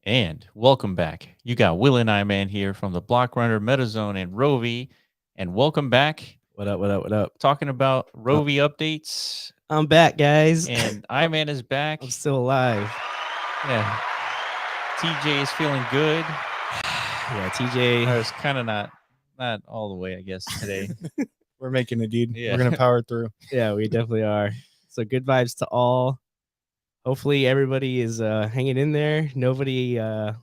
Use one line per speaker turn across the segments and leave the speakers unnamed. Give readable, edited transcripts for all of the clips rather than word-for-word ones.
And welcome back. You got Will and I Man here from the Block Runner, MetaZone, and Rovi. And welcome back.
What up? What up? What up?
Talking about
Uh,
Rovi updates.
I'm back, guys.
And I Man is back.
I'm still alive.
Yeah. TJ is feeling good.
Yeah, TJ.
It's kind of not all the way, I guess, today.
We're making it, dude.
Yeah.
We're gonna power through.
Yeah, we definitely are. So good vibes to all. Hopefully everybody is hanging in there. Nobody
Yeah.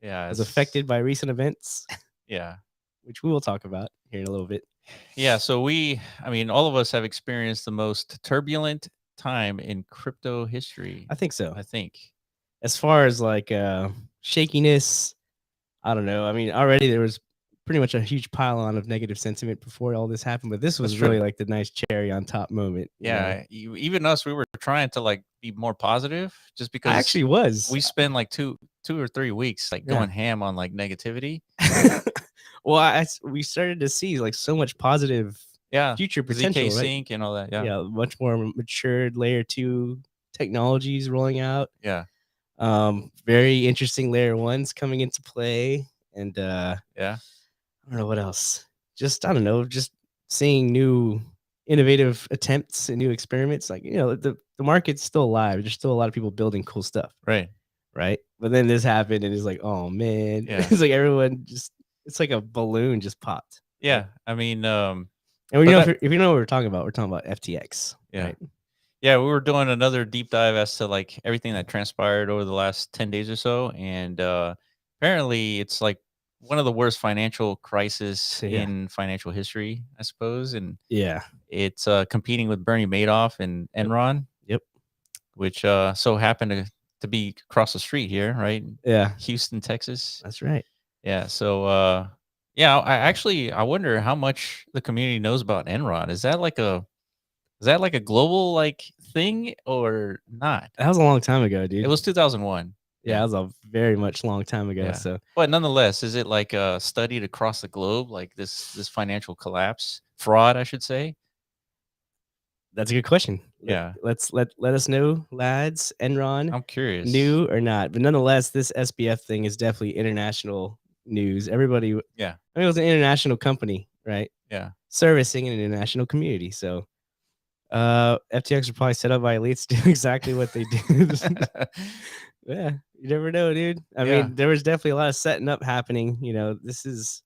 was affected by recent events,
Yeah.
which we will talk about here in a little bit.
Yeah. So all of us have experienced the most turbulent time in crypto history.
I think so.
I think.
As far as like shakiness, I don't know. I mean, already there was pretty much a huge pile-on of negative sentiment before all this happened, but this was
That's true.
really like the nice cherry on top moment.
Yeah, even us, we were trying to like be more positive, just because
I actually was.
we spend like two or 3 weeks like going ham on like negativity.
Well, we started to see like so much positive future potential,
ZK
right?
Sync and all that.
Yeah, much more matured layer 2 technologies rolling out.
Yeah.
Very interesting layer 1s coming into play, and
yeah,
I don't know what else. I don't know, just seeing new innovative attempts and new experiments. Like, the market's still alive. There's still a lot of people building cool stuff.
Right.
But then this happened, and it's like, oh man,
Yeah.
it's like everyone it's like a balloon just popped.
Yeah, I mean,
and if you know what we're talking about FTX.
Yeah.
Right?
Yeah, we were doing another deep dive as to like everything that transpired over the last 10 days or so, and apparently it's like one of the worst financial crises in financial history, I suppose. And it's competing with Bernie Madoff and Enron.
Yep.
Which so happened to be across the street here, right?
Yeah.
Glendale, Texas.
That's right.
Yeah. So I wonder how much the community knows about Enron. Is that like a global like thing or not?
That was a long time ago, dude.
It was 2001.
Yeah, that was a very much long time ago.
Yeah.
So,
but nonetheless, is it like studied across the globe, like this financial collapse, fraud, I should say?
That's a good question.
Yeah.
Let us know, lads. Enron,
I'm curious,
new or not, but nonetheless, this SBF thing is definitely international news. Everybody,
yeah.
I mean, it was an international company, right?
Yeah.
Servicing an international community. So, FTX are probably set up by elites to do exactly what they do. Yeah, you never know, dude. I mean, there was definitely a lot of setting up happening. This is,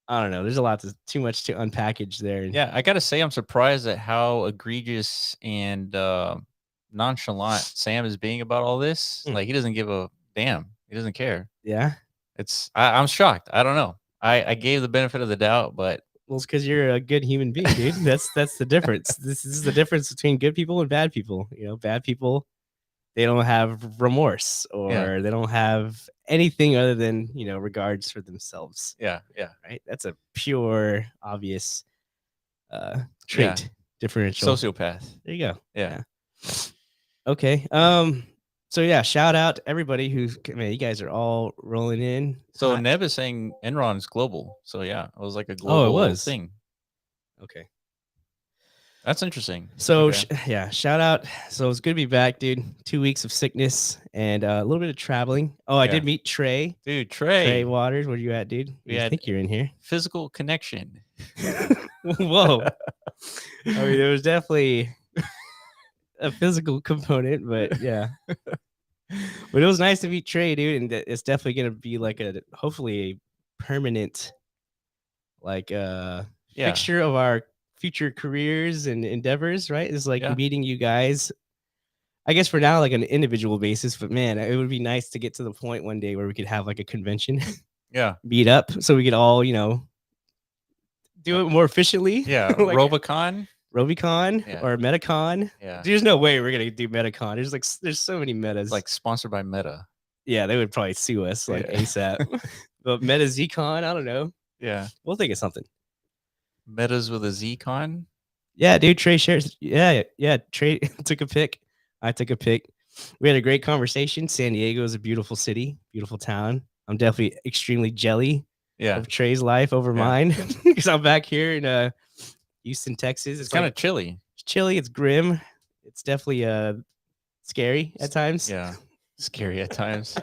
I don't know. There's a lot too much to unpackage there.
Yeah, I gotta say, I'm surprised at how egregious and nonchalant Sam is being about all this. Like, he doesn't give a damn. He doesn't care.
Yeah,
I'm shocked. I don't know. I gave the benefit of the doubt, but
well, it's because you're a good human being, dude. That's the difference. This is the difference between good people and bad people. Bad people, they don't have remorse or they don't have anything other than, regards for themselves.
Yeah.
Right? That's a pure, obvious trait. Differential.
Sociopath.
There you go.
Yeah.
Okay. So yeah, shout out to everybody you guys are all rolling in.
So Neb is saying Enron is global. So yeah, it was like a global thing.
Okay.
That's interesting.
So shout out. So it's good to be back, dude. 2 weeks of sickness and a little bit of traveling. Oh, I did meet Trey.
Dude, Trey
Waters. Where you at, dude? I think you're in here.
Physical connection.
Whoa. I mean, there was definitely a physical component, but yeah. But it was nice to meet Trey, dude, and it's definitely gonna be like hopefully a permanent fixture of our future careers and endeavors, right? It's like meeting you guys, I guess for now, like on an individual basis, but man, it would be nice to get to the point one day where we could have like a convention, meet up, so we could all, do it more efficiently.
Yeah, like RoviCon
or MetaCon.
Yeah,
there's no way we're gonna do MetaCon. There's so many metas.
Like sponsored by Meta.
Yeah, they would probably sue us ASAP. But MetaZCon, I don't know.
Yeah,
we'll think of something.
Metas with a Z-Con.
Yeah, dude. Trey shares. Yeah. Trey took a pic. I took a pic. We had a great conversation. San Diego is a beautiful city, beautiful town. I'm definitely extremely jelly of Trey's life over mine because I'm back here in Houston, Texas.
It's kind of chilly.
It's chilly. It's grim. It's definitely scary at times.
Yeah. Scary at times.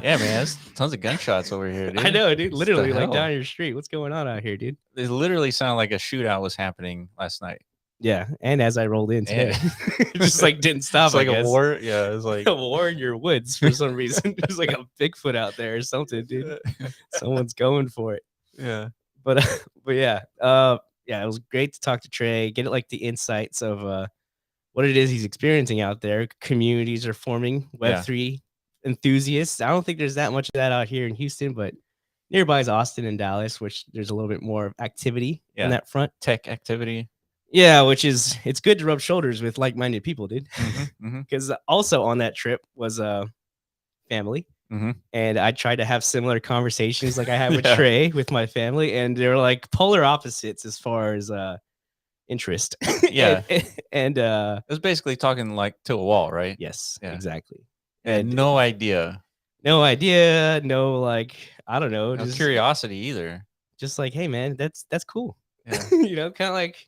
Yeah, man. There's tons of gunshots over here, dude.
I know, dude.
What
Literally,
the
like down
hell?
your street. What's going on out here, dude?
It literally sounded like a shootout was happening last night.
Yeah, and as I rolled in today,
And-
it just like didn't stop.
It's like
I
a
guess.
war. Yeah, it's like
A war in your woods for some reason. There's like a Bigfoot out there or something, dude. Someone's going for it.
Yeah.
But yeah, yeah, it was great to talk to Trey, get like the insights of what it is he's experiencing out there. Communities are forming, Web3 enthusiasts. I don't think there's that much of that out here in Houston, but nearby is Austin and Dallas, which there's a little bit more activity on that front.
Tech activity.
Yeah, which is it's good to rub shoulders with like-minded people, dude.
Mhm,
Because also on that trip was family.
mhm.
And I tried to have similar conversations like I had with
Yeah.
Trey with my family, and they were like polar opposites as far as interest.
Yeah.
and
It was basically talking like to a wall, right?
yes,
Yeah.
exactly.
And
And
no idea.
no idea, no like I don't know,
No
just
curiosity either.
just like, hey man, that's cool.
Yeah.
You know, kind of like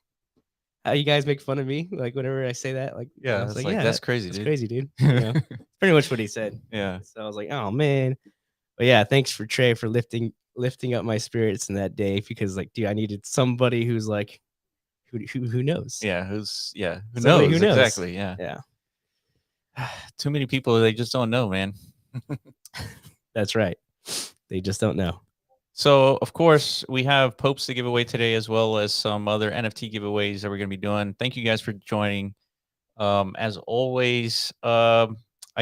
how you guys make fun of me, like whenever I say that, like
Yeah,
I was
it's like, that's crazy,
that's
dude.
crazy, dude. You know, pretty much what he said.
Yeah.
So I was like, oh man. But yeah, thanks for Trey for lifting up my spirits in that day because like, dude, I needed somebody who's like who knows.
Yeah. Who
Somebody
knows?
who knows.
Exactly. Yeah.
Yeah.
Too many people, they just don't know, man.
That's right. They just don't know.
So, of course, we have Popes to give away today, as well as some other NFT giveaways that we're going to be doing. Thank you guys for joining. As always, I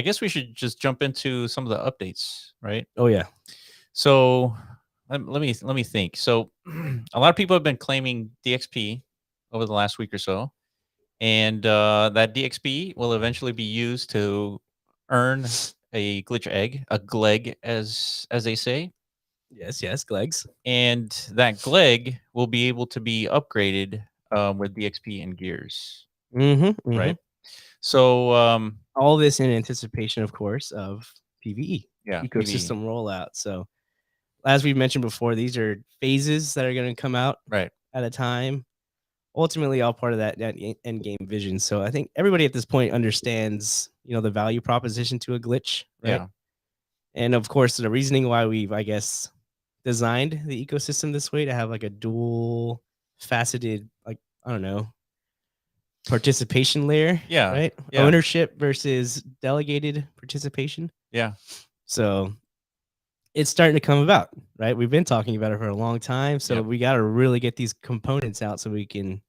guess we should just jump into some of the updates, right?
Oh yeah.
So, let me think. So, a lot of people have been claiming DXP over the last week or so, and that DXP will eventually be used to earn a glitch egg, a gleg, as they say.
Yes, Glegs.
And that gleg will be able to be upgraded with DXP and gears, right? So,
all this in anticipation, of course, of PVE
yeah,
ecosystem rollout. So, as we mentioned before, these are phases that are going to come out
right?
at a time. Ultimately, all part of that end game vision. So, I think everybody at this point understands, you know, the value proposition to a glitch, right?
Yeah,
And of course, the reasoning why we've, I guess, designed the ecosystem this way to have like a dual faceted, like, I don't know, participation layer.
Yeah,
Right.
yeah.
Ownership versus delegated participation.
yeah,
So it's starting to come about, right? We've been talking about it for a long time. So
Yep.
we got to really get these components out so we can,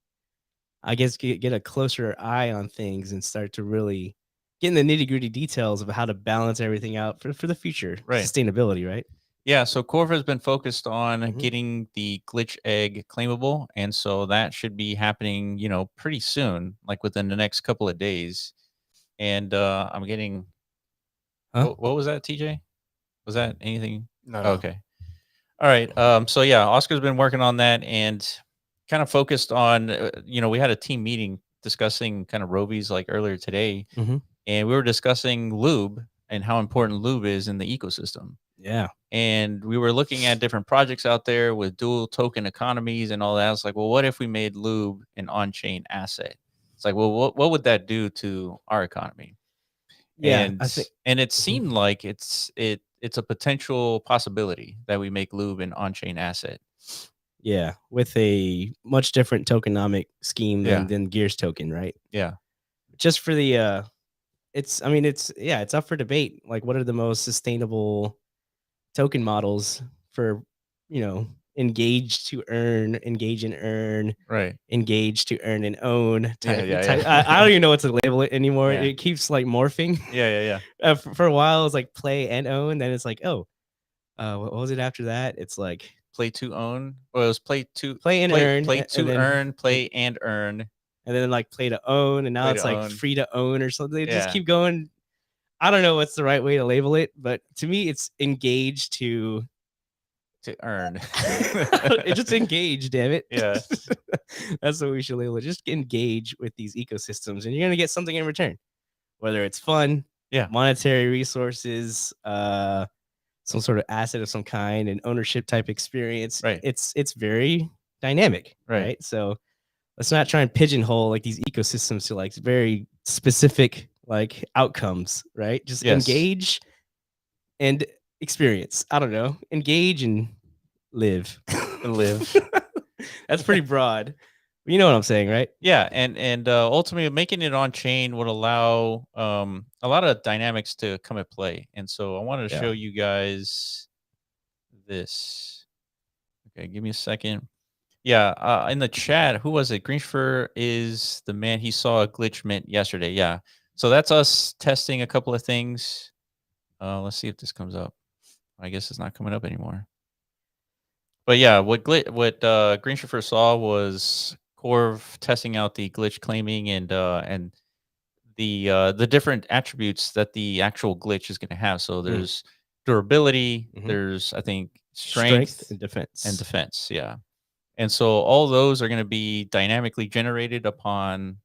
I guess, get a closer eye on things and start to really get in the nitty gritty details of how to balance everything out for the future
Right.
sustainability, right?
yeah. So Corv has been focused on
Mhm.
getting the glitch egg claimable, and so that should be happening, pretty soon, like within the next couple of days. And I'm getting.
Huh?
What was that, TJ? Was that anything?
No.
Okay. All right. So yeah, Oscar's been working on that and kind of focused on, we had a team meeting discussing kind of Rovi's like earlier today,
Mhm.
and we were discussing lube and how important lube is in the ecosystem.
Yeah.
And we were looking at different projects out there with dual token economies and all that. It's like, well, what if we made lube an on-chain asset? It's like, well, what would that do to our economy?
Yeah.
And
I think
it seemed like it's a potential possibility that we make lube an on-chain asset.
yeah, with a much different tokenomic scheme
Yeah.
than Gears token, right?
Yeah.
Just for the it's up for debate. Like what are the most sustainable token models for, engage and earn,
Right.
engage to earn and own type.
Yeah.
I don't even know what to label it anymore.
Yeah.
It keeps like morphing.
Yeah.
For a while, it's like play and own. Then it's like, oh, what was it after that? It's like
Play to own. Well, it was play to
play and earn,
play
and
to
then
earn, play and earn.
and then like play to own, and now
Play
it's
to
like
own.
free to own or something. They just
Yeah.
keep going. I don't know what's the right way to label it, but to me, it's engage to
earn.
it just engage, damn it.
Yeah.
That's what we should label it. Just engage with these ecosystems, and you're gonna get something in return, whether it's fun,
Yeah.
monetary resources, some sort of asset of some kind, an ownership type experience.
Right.
It's very dynamic,
Right.
right? So let's not try and pigeonhole like these ecosystems to like very specific like outcomes, right? Just
Yes.
engage and experience. I don't know. Engage and live.
And live.
That's pretty broad. You know what I'm saying, right?
Yeah, and ultimately making it on chain would allow a lot of dynamics to come at play. And so I wanted to
Yeah.
show you guys this. Okay, give me a second. Yeah, in the chat, who was it? Greenfer is the man. He saw a glitch mint yesterday. Yeah, so that's us testing a couple of things. Let's see if this comes up. I guess it's not coming up anymore. But yeah, what Greenfer saw was Corv testing out the glitch claiming and the different attributes that the actual glitch is going to have. So there's durability, there's I think strength
and defense.
and defense. Yeah. And so all those are going to be dynamically generated upon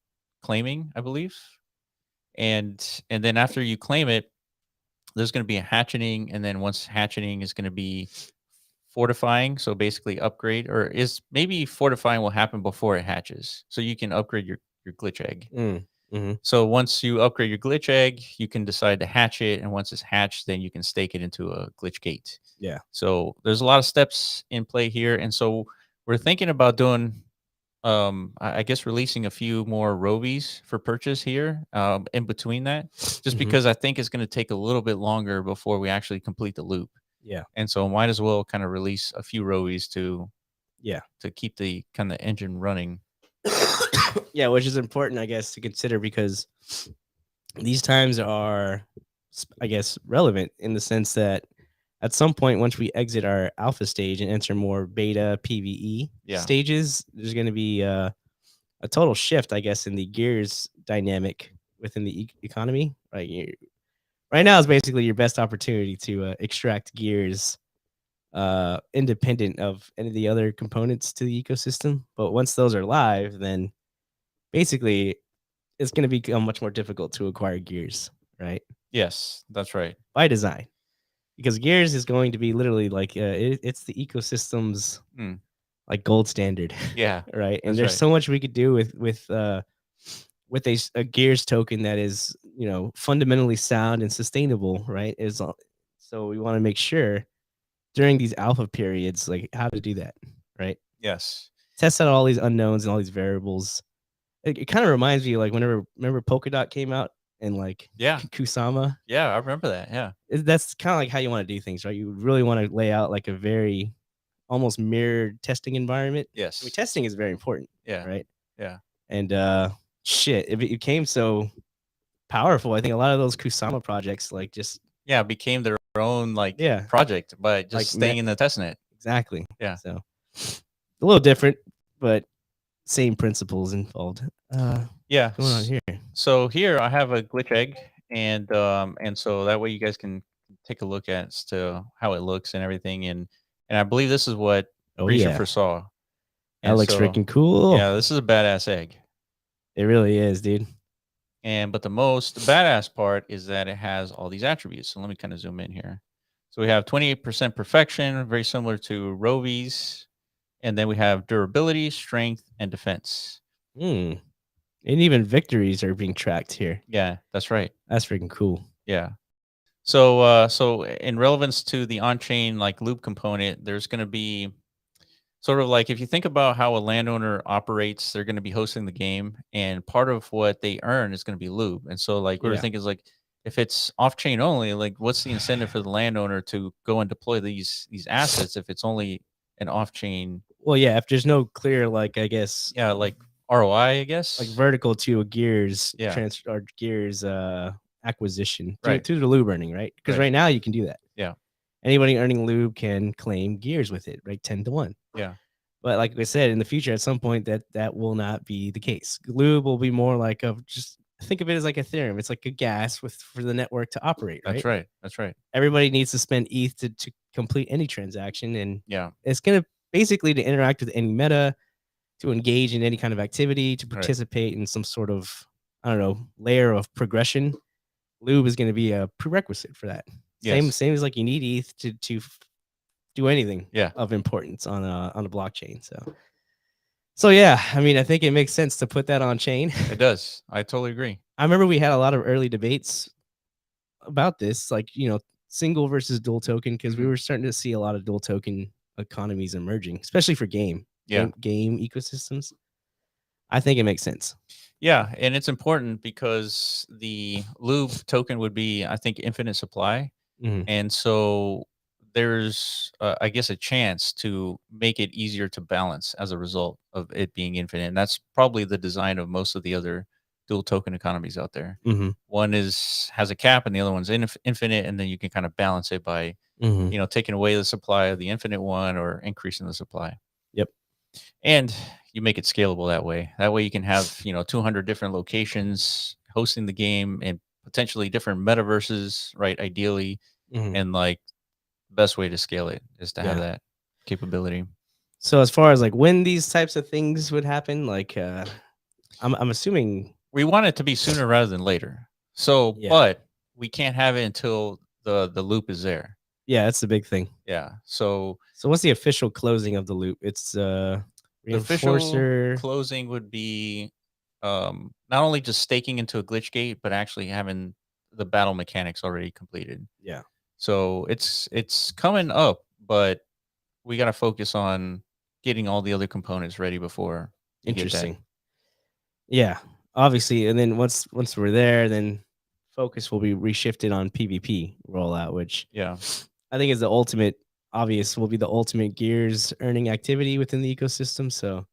claiming, I believe. And then after you claim it, there's going to be a hatcheting, and then once hatcheting is going to be fortifying. So basically upgrade, or is maybe fortifying will happen before it hatches. So you can upgrade your glitch egg. So once you upgrade your glitch egg, you can decide to hatch it, and once it's hatched, then you can stake it into a glitch gate.
Yeah.
So there's a lot of steps in play here, and so we're thinking about doing, I guess, releasing a few more Rovies for purchase here, in between that, just because I think it's going to take a little bit longer before we actually complete the loop.
Yeah.
And so might as well kind of release a few Rovies to keep the kind of engine running.
Yeah, which is important, I guess, to consider because these times are, I guess, relevant in the sense that at some point, once we exit our alpha stage and enter more beta PvE stages, there's going to be a total shift, I guess, in the gears dynamic within the economy. Right now is basically your best opportunity to extract gears independent of any of the other components to the ecosystem. But once those are live, then basically it's going to become much more difficult to acquire gears, right?
Yes, that's right.
By design. Because gears is going to be literally like it's the ecosystem's like gold standard.
Yeah.
Right. And there's so much we could do with a gears token that is, fundamentally sound and sustainable, right? So we want to make sure during these alpha periods, like how to do that, right?
Yes.
Test out all these unknowns and all these variables. It kind of reminds me, like, remember Polkadot came out and like Kusama.
Yeah, I remember that. Yeah,
that's kind of like how you want to do things, right? You really want to lay out like a very almost mirrored testing environment.
Yes,
I mean, testing is very important.
Yeah,
right.
Yeah,
and it became so powerful. I think a lot of those Kusama projects like just
became their own project by just
like
staying in the testnet.
Exactly.
Yeah.
So a little different, but same principles involved.
Yeah.
What's going on here?
So here I have a glitch egg, and so that way you guys can take a look at as to how it looks and everything, and I believe this is what Reacher foresaw.
That looks freaking cool.
Yeah, this is a badass egg.
It really is, dude.
But the most badass part is that it has all these attributes. So let me kind of zoom in here. So we have 28% perfection, very similar to Rovi's. And then we have durability, strength, and defense.
And even victories are being tracked here.
Yeah, that's right.
That's freaking cool.
Yeah. So in relevance to the on-chain like loop component, there's going to be sort of like if you think about how a landowner operates, they're going to be hosting the game, and part of what they earn is going to be loop. And so like what we're thinking is like if it's off-chain only, like what's the incentive for the landowner to go and deploy these assets if it's only an off-chain?
Well, yeah, if there's no clear, like, I guess,
like ROI, I guess,
like vertical to a gears transfer or gears acquisition to the lube earning, right? Because right now you can do that.
Yeah.
Anybody earning lube can claim gears with it, right? 10-1.
Yeah.
But like I said, in the future, at some point, that will not be the case. Lube will be more like just think of it as like Ethereum. It's like a gas for the network to operate, right?
That's right. That's right.
Everybody needs to spend ETH to complete any transaction, and it's gonna basically to interact with any meta, to engage in any kind of activity, to participate in some sort of, I don't know, layer of progression. Lube is going to be a prerequisite for that. Same as like you need ETH to do anything of importance on a blockchain. So yeah, I mean, I think it makes sense to put that on chain.
It does. I totally agree.
I remember we had a lot of early debates about this, like, single versus dual token, because we
Mhm.
were starting to see a lot of dual token economies emerging, especially for
Yeah.
game ecosystems. I think it makes sense.
Yeah, and it's important because the loop token would be, I think, infinite supply.
Mhm.
And so there's, I guess, a chance to make it easier to balance as a result of it being infinite. And that's probably the design of most of the other dual token economies out there.
Mhm.
One has a cap, and the other one's infinite, and then you can kind of balance it by
Mhm.
taking away the supply of the infinite one or increasing the supply.
Yep.
And you make it scalable that way. That way you can have 200 different locations hosting the game and potentially different metaverses, right? Ideally,
Mhm.
and like best way to scale it is to have
Yeah.
that capability.
So as far as like when these types of things would happen, like I'm assuming.
We want it to be sooner rather than later. So,
Yeah.
but we can't have it until the loop is there.
Yeah, that's the big thing.
Yeah. So
So what's the official closing of the loop? It's
the official
reinforcer.
closing would be not only just staking into a glitch gate, but actually having the battle mechanics already completed.
Yeah.
So it's coming up, but we got to focus on getting all the other components ready before you get that.
Interesting. Yeah, obviously, and then once we're there, then focus will be reshifted on PvP rollout, which
Yeah.
I think is the ultimate obvious will be the ultimate gears earning activity within the ecosystem. So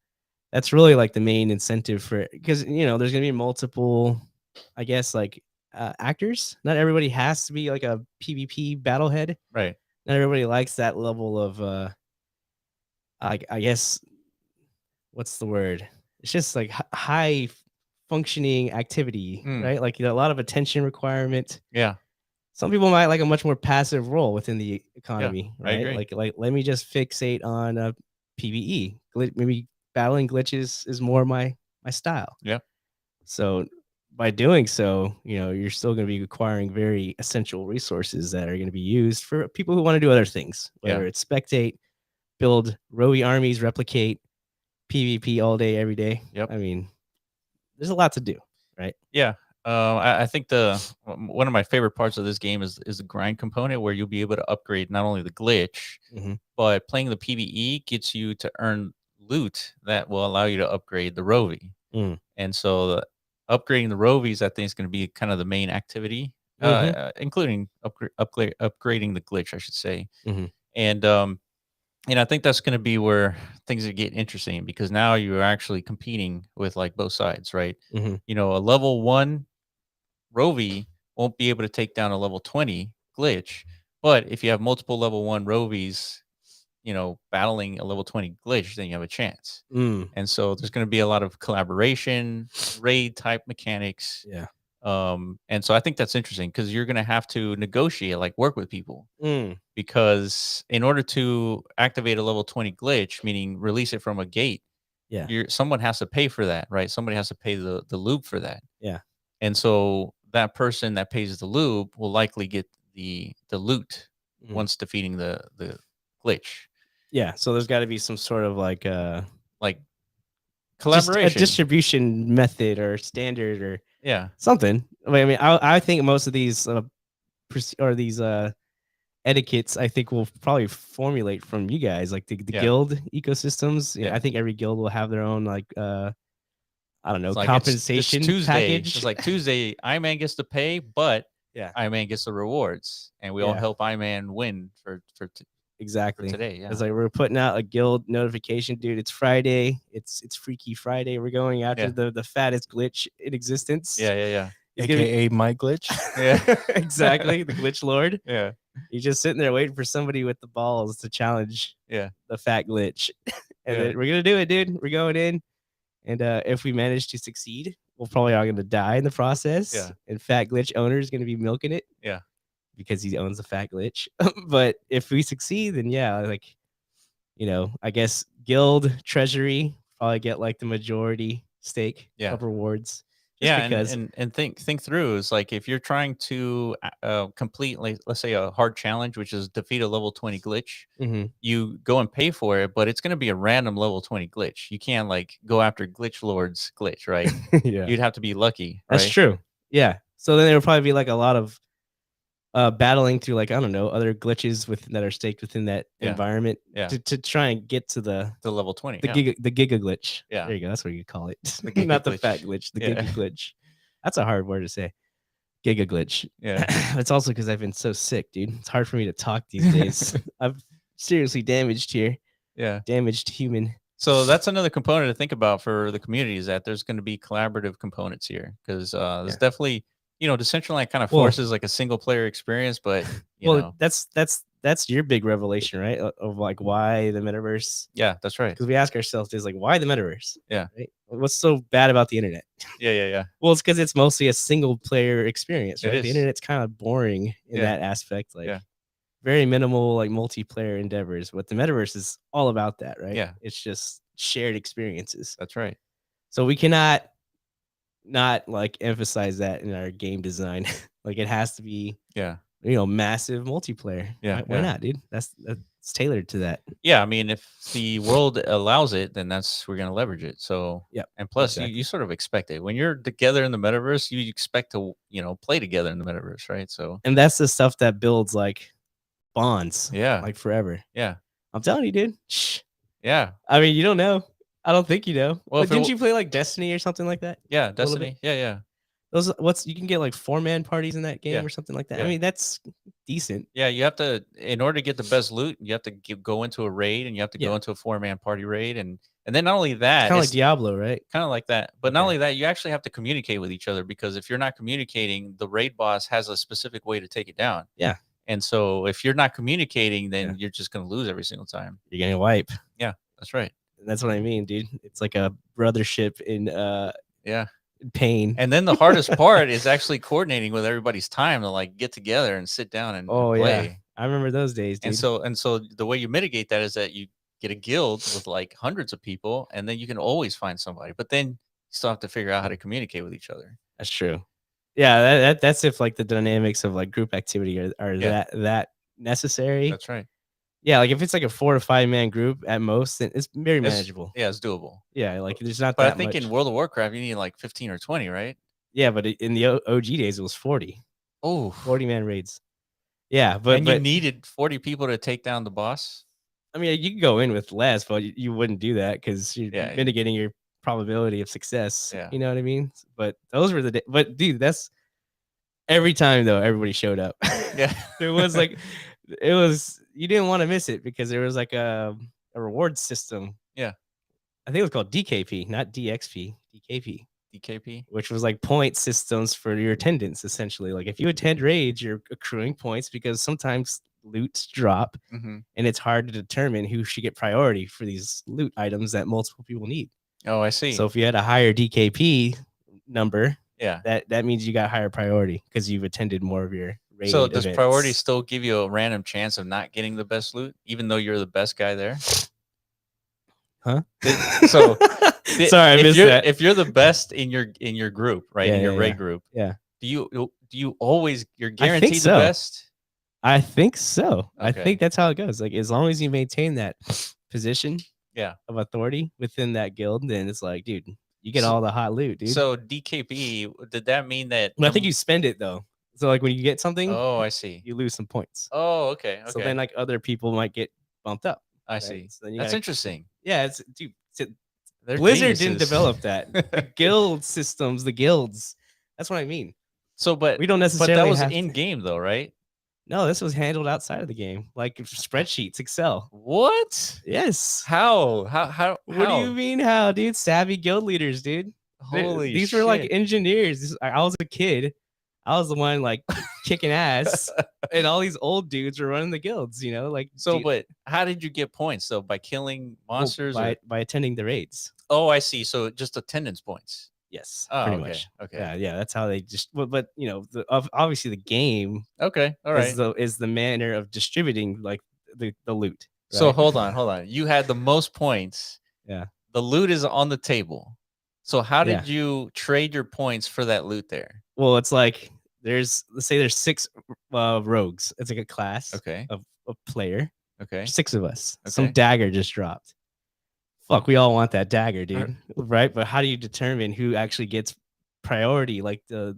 that's really like the main incentive for because there's gonna be multiple, I guess, like actors. Not everybody has to be like a PvP battlehead.
Right.
Not everybody likes that level of I guess what's the word? It's just like high functioning activity,
Mm,
right? Like a lot of attention requirement.
yeah.
Some people might like a much more passive role within the
Yeah.
economy,
I
right?
agree.
Like let me just fixate on PVE. Maybe battling glitches is more my style.
Yeah.
So by doing so, you're still going to be acquiring very essential resources that are going to be used for people who want to do other things,
Yeah.
whether it's spectate, build rowie armies, replicate, PvP all day, every day.
Yep.
I mean, there's a lot to do, right?
Yeah. I think one of my favorite parts of this game is the grind component where you'll be able to upgrade not only the glitch,
Mhm.
but playing the PvE gets you to earn loot that will allow you to upgrade the Rovi.
Mm.
And so upgrading the Rovies, I think, is going to be kind of the main activity,
Mhm.
including upgrading the glitch, I should say.
Mhm.
And I think that's going to be where things get interesting because now you're actually competing with like both sides, right?
Mhm.
A level 1 Rovi won't be able to take down a level 20 glitch, but if you have multiple level 1 Rovies, battling a level 20 glitch, then you have a chance.
Mm.
And so there's going to be a lot of collaboration, raid type mechanics.
Yeah.
And so I think that's interesting because you're going to have to negotiate, like work with people,
Mm.
because in order to activate a level 20 glitch, meaning release it from a gate,
Yeah.
someone has to pay for that, right? Somebody has to pay the loop for that.
Yeah.
And so that person that pays the loop will likely get the loot
Mm.
once defeating the glitch.
Yeah. So there's got to be some sort of like
Like
just a
collaboration.
distribution method or standard or
Yeah.
something. I mean, I think most of these these etiquettes I think will probably formulate from you guys, like the
Yeah.
guild ecosystems.
Yeah.
I think every guild will have their own like I don't know,
It's like it's
compensation
Tuesday.
package.
It's like Tuesday, Iman gets to pay, but
Yeah.
Iman gets the rewards, and we all
Yeah.
help Iman win for
Exactly.
today. Yeah.
It's like we're putting out a guild notification, dude. It's Friday. It's Freaky Friday. We're going after
Yeah.
the fattest glitch in existence.
Yeah. Yeah.
He's gonna be-
AKA my glitch.
Yeah.
exactly, the glitch lord.
Yeah.
He's just sitting there waiting for somebody with the balls to challenge
Yeah.
the fat glitch. And
Yeah.
then we're gonna do it, dude. We're going in. And if we manage to succeed, we're probably all gonna die in the process.
Yeah.
And fat glitch owner is gonna be milking it.
Yeah.
Because he owns the fat glitch. But if we succeed, then yeah, like I guess guild treasury probably get like the majority stake of rewards.
Yeah,
because
and think through is like if you're trying to complete, like, let's say a hard challenge, which is defeat a level 20 glitch,
Mhm.
you go and pay for it, but it's going to be a random level 20 glitch. You can't like go after glitch lord's glitch, right?
yeah,
You'd have to be lucky,
that's
right?
true. Yeah. So then there would probably be like a lot of battling through like I don't know other glitches that are staked within that environment to try and get to the
level 20.
The giga glitch.
Yeah.
There you go. That's what you call it.
The
Not the
glitch.
fat glitch. The giga glitch. That's a hard word to say. Giga glitch.
Yeah.
It's also because I've been so sick, dude. It's hard for me to talk these days. I've seriously damaged here.
Yeah.
Damaged human.
So that's another component to think about for the community is that there's going to be collaborative components here because there's definitely, Decentraland kind of forces like a single player experience, but you know.
That's your big revelation, right? Of like why the metaverse.
Yeah, that's right.
Because we ask ourselves is like, why the metaverse?
Yeah.
Right? What's so bad about the internet?
Yeah.
Well, it's because it's mostly a single player experience, right?
It is.
The internet's kind of boring in that aspect. Like very minimal like multiplayer endeavors. But the metaverse is all about that, right?
Yeah.
It's just shared experiences.
That's right.
So we cannot not like emphasize that in our game design. Like it has to be massive multiplayer.
Yeah.
Why not, dude? That's tailored to that.
Yeah, I mean, if the world allows it, then we're gonna leverage it. So and plus you sort of expect it. When you're together in the metaverse, you expect to, play together in the metaverse, right? So
and that's the stuff that builds like bonds.
Yeah.
Like forever.
Yeah.
I'm telling you, dude. Shh.
Yeah.
I mean, you don't know. I don't think you know.
Well,
but didn't you play like Destiny or something like that?
Yeah, Destiny. Yeah.
Those you can get like 4-man parties in that game or something like that. I mean, that's decent.
Yeah, you have to in order to get the best loot, you have to go into a raid and you have to go into a 4-man party raid and then not only that,
kind of like Diablo, right?
Kind of like that. But not only that, you actually have to communicate with each other because if you're not communicating, the raid boss has a specific way to take it down.
Yeah.
And so if you're not communicating, then you're just going to lose every single time.
You're going to wipe.
Yeah, that's right.
That's what I mean, dude. It's like a brothership in pain.
And then the hardest part is actually coordinating with everybody's time to like get together and sit down and play.
Yeah. I remember those days, dude.
And so the way you mitigate that is that you get a guild with like hundreds of people and then you can always find somebody. But then you still have to figure out how to communicate with each other.
That's true. Yeah, that's if like the dynamics of like group activity are that necessary.
That's right.
Yeah, like if it's like a 4 to 5 man group at most, then it's very manageable.
Yeah, it's doable.
Yeah, like there's not.
But I think in World of Warcraft you need like 15 or 20, right?
Yeah, but in the OG days it was 40.
Oh,
40-man raids. Yeah, but
you needed 40 people to take down the boss.
I mean, you could go in with less, but you wouldn't do that because you're mitigating your probability of success.
Yeah,
you know what I mean. But those were the but dude, that's every time though. Everybody showed up.
Yeah,
it was like. It was you didn't want to miss it because there was like a reward system.
Yeah,
I think it was called DKP, not DXP.
DKP,
which was like point systems for your attendance. Essentially, like if you attend raids, you're accruing points because sometimes loots drop, and it's hard to determine who should get priority for these loot items that multiple people need.
Oh, I see.
So if you had a higher DKP number,
yeah,
that means you got higher priority because you've attended more of your.
So does priority still give you a random chance of not getting the best loot, even though you're the best guy there?
Huh?
So
sorry, I missed that.
If you're the best in your group, right? In your raid group, do you always you're guaranteed the best?
I think so.
Okay.
I think that's how it goes. Like as long as you maintain that position of authority within that guild, then it's like, dude, you get all the hot loot, dude.
So DKP, did that mean that
I think you spend it though. So like when you get something,
I see,
you lose some points.
Oh, okay.
So then like other people might get bumped up.
I see.
So then
that's interesting.
Yeah, it's dude. Blizzard didn't develop that. The guild systems, the guilds. That's what I mean.
So, but
we don't necessarily.
But that was in game though, right?
No, this was handled outside of the game, like spreadsheets, Excel.
What?
Yes.
How?
What do you mean? How, dude? Savvy guild leaders, dude.
Holy
These were like engineers. I was a kid. I was the one like kicking ass, and all these old dudes were running the guilds. You know, like
so. Dude, but how did you get points? So by killing monsters,
by attending the raids.
Oh, I see. So just attendance points.
Yes,
pretty
much.
Okay.
Yeah. That's how they just. But you know, obviously the game.
Okay. All right.
Is the manner of distributing like the loot.
Right? So hold on. You had the most points.
Yeah.
The loot is on the table. So how did you trade your points for that loot there?
Well, it's like let's say there's 6 rogues. It's like a class of player.
Okay.
6 of us. Okay. Some dagger just dropped. Fuck, we all want that dagger, dude. Right? But how do you determine who actually gets priority? Like the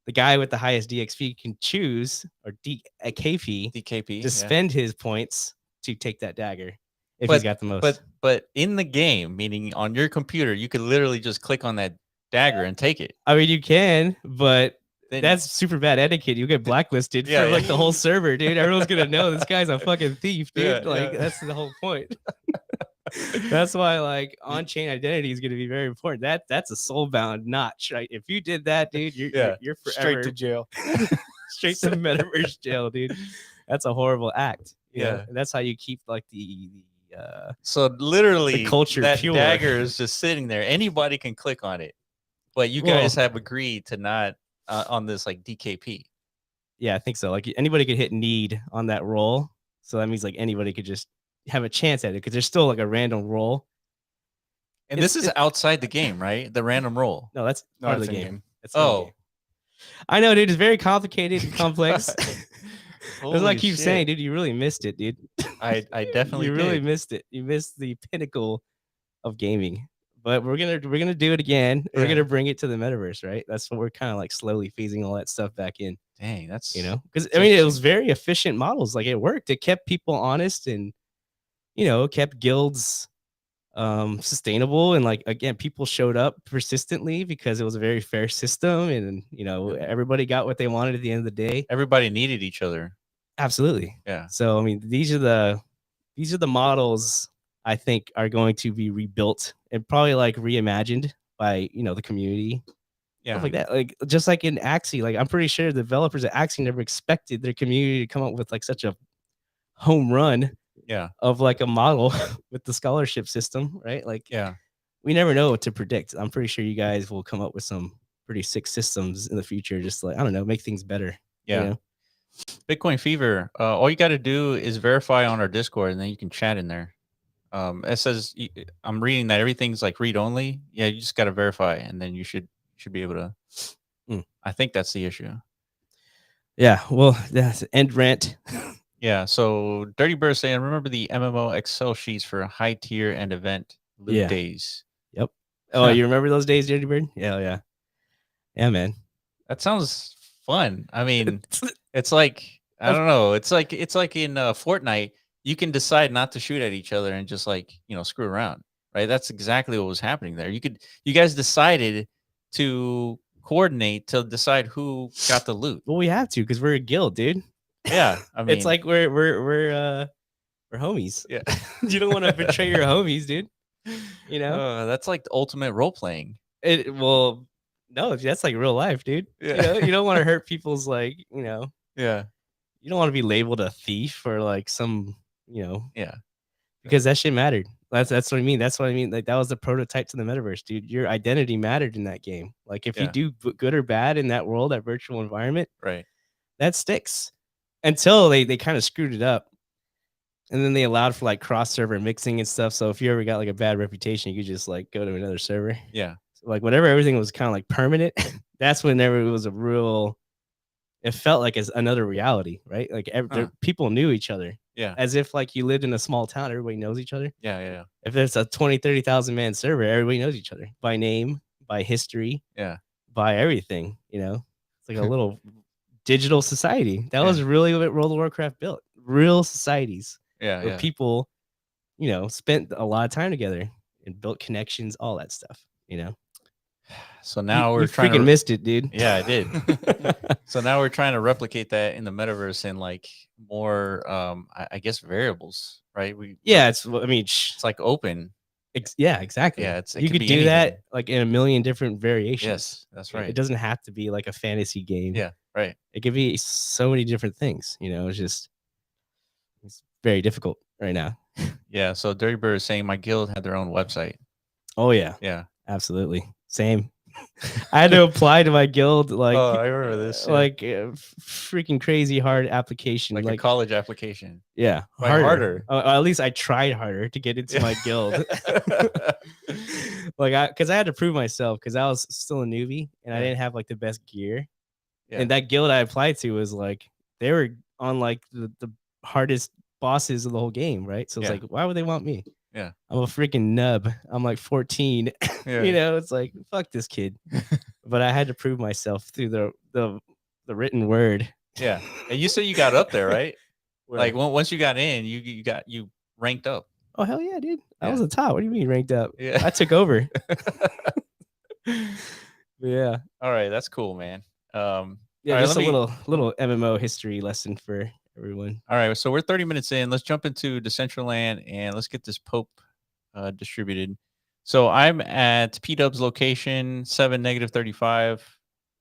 the guy with the highest DXP can choose or KP
DKP.
to spend his points to take that dagger if
But-
he's got the most.
But in the game, meaning on your computer, you could literally just click on that dagger and take it.
I mean, you can, but
Then-
that's super bad etiquette. You get blacklisted
Yeah,
for like
yeah.
the whole server, dude. Everyone's gonna know this guy's a fucking thief, dude.
Yeah,
like
yeah.
that's the whole point. That's why like on-chain identity is gonna be very important. That's a soul-bound notch. Right? If you did that, dude, you're forever
Straight to jail.
straight to metaverse jail, dude. That's a horrible act. You know?
Yeah.
And that's how you keep like the
So literally,
The culture
that
pure.
dagger is just sitting there. Anybody can click on it, but you
Well-
guys have agreed to not on this like DKP.
yeah, I think so. Like anybody could hit need on that roll. So that means like anybody could just have a chance at it because there's still like a random roll.
And
It's-
this is outside the game, right? The random roll.
No, that's
No,
part of
it's
the
in
game.
game.
It's in the
Oh.
game. I know, dude. It's very complicated and complex. That's what I
Holy
keep
shit.
saying, dude. You really missed it, dude.
I definitely
you really
did.
missed it. You missed the pinnacle of gaming. But we're gonna do it again. We're
Yeah.
gonna bring it to the metaverse, right? That's what we're kind of like slowly phasing all that stuff back in.
Dang, that's
You know, because
That's
I mean, it
interesting.
was very efficient models. Like it worked. It kept people honest and kept guilds sustainable, and like again, people showed up persistently because it was a very fair system, and everybody got what they wanted at the end of the day.
everybody needed each other.
Absolutely.
Yeah.
So I mean, these are the models I think are going to be rebuilt and probably like reimagined by the community.
Yeah.
Stuff like that. Like just like in Axie, like I'm pretty sure the developers at Axie never expected their community to come up with like such a home run
Yeah.
of like a model with the scholarship system, right? Like
Yeah.
we never know what to predict. I'm pretty sure you guys will come up with some pretty sick systems in the future. Just like, I don't know, make things better.
Yeah.
You know?
Bitcoin Fever. All you got to do is verify on our Discord, and then you can chat in there. It says I'm reading that everything's like read only. Yeah, you just got to verify, and then you should be able to. I think that's the issue.
Yeah. Well, that's end rant.
Yeah. So Dirty Bird saying, remember the MMO Excel sheets for high tier and event loot
Yeah.
days.
Oh,
Huh.
you remember those days, Dirty Bird? Yeah, yeah. Yeah, man.
That sounds fun. I mean, it's like I don't know. It's like in Fortnite, you can decide not to shoot at each other and just like screw around, right? That's exactly what was happening there. You guys decided to coordinate to decide who got the loot.
Well, we have to because we're a guild, dude.
Yeah, I mean,
It's like we're homies.
yeah,
You don't want to betray your homies, dude. You know?
that's like the ultimate role playing.
Well, no, that's like real life, dude.
Yeah.
You don't want to hurt people's like,
Yeah,
you don't want to be labeled a thief or like some,
yeah,
because that shit mattered. That's what I mean. That's what I mean. Like that was the prototype to the metaverse, dude. Your identity mattered in that game. Like if you
Yeah.
do good or bad in that world, that virtual environment,
right.
that sticks. Until they kind of screwed it up. And then they allowed for like cross server mixing and stuff. So if you ever got like a bad reputation, you could just like go to another server.
Yeah,
So, like whenever everything was kind of like permanent, that's whenever it was it felt like as another reality, right? Like people knew each other
yeah,
as if like you lived in a small town, everybody knows each other.
yeah.
If there's a 20,000-30,000 man server, everybody knows each other by name, by history,
Yeah.
by everything, It's like a little digital society. That
Yeah.
was really what World of Warcraft built. Real societies
Yeah,
where
yeah.
people, spent a lot of time together and built connections, all that stuff,
So now we're
you
trying
freaking
to.
missed it, dude.
Yeah, I did. So now we're trying to replicate that in the metaverse in like more, I guess variables, right?
Yeah, it's
like open.
yeah, exactly.
Yeah, it
you
could
could
be
do that
anything.
like in a million different variations.
Yes, that's right.
It doesn't have to be like a fantasy game.
Yeah, right.
It could be so many different things. It's very difficult right now.
Yeah. So Dirty Bird is saying my guild had their own website.
Oh yeah,
Yeah.
absolutely. Same. I had to apply to my guild like
I remember this.
like freaking crazy hard application.
like a college application.
yeah,
Like harder.
At least I tried harder to get into my guild. Because I had to prove myself because I was still a newbie and I
Yeah.
didn't have like the best gear.
Yeah.
And that guild I applied to was like they were on like the hardest bosses of the whole game, right? So it's
Yeah.
like, why would they want me?
Yeah.
I'm a freaking nub. I'm like 14.
Yeah.
It's like fuck this kid. But I had to prove myself through the the written word.
Yeah. And you said you got up there, right?
Where-
Like once you got in, you ranked up.
oh hell yeah, dude! I was
Yeah.
the top. What do you mean ranked up?
Yeah.
I took over. Yeah,
All right, that's cool, man.
yeah.
all right,
Just
let
a
me
little MMO history lesson for everyone.
all right, so we're 30 minutes in. Let's jump into Decentraland and let's get this Pope distributed. So I'm at P-Dub's location, 7-35.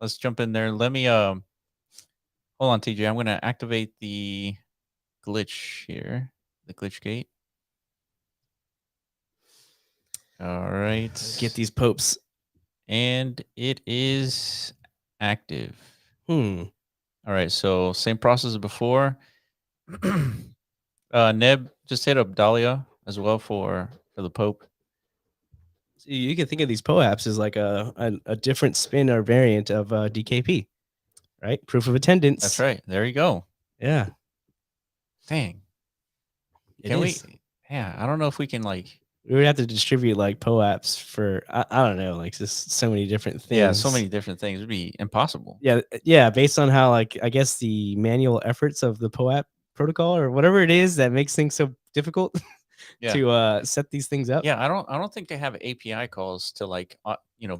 Let's jump in there. Let me hold on, TJ. I'm gonna activate the glitch here, the glitch gate. All right.
Let's get these popes.
And it is active.
Hmm.
All right, so same process as before. Neb just hit up Dahlia as well for the Pope.
So you can think of these POAPs as like a different spin or variant of DKP, right? Proof of attendance.
That's right. There you go.
Yeah.
Dang.
It
Can
is.
we? Yeah, I don't know if we can like.
We would have to distribute like POAPs for I don't know, like just so many different things.
Yeah, so many different things. It'd be impossible.
Yeah, based on how like I guess the manual efforts of the POAP protocol or whatever it is that makes things so difficult
Yeah.
to set these things up.
Yeah, I don't think they have API calls to like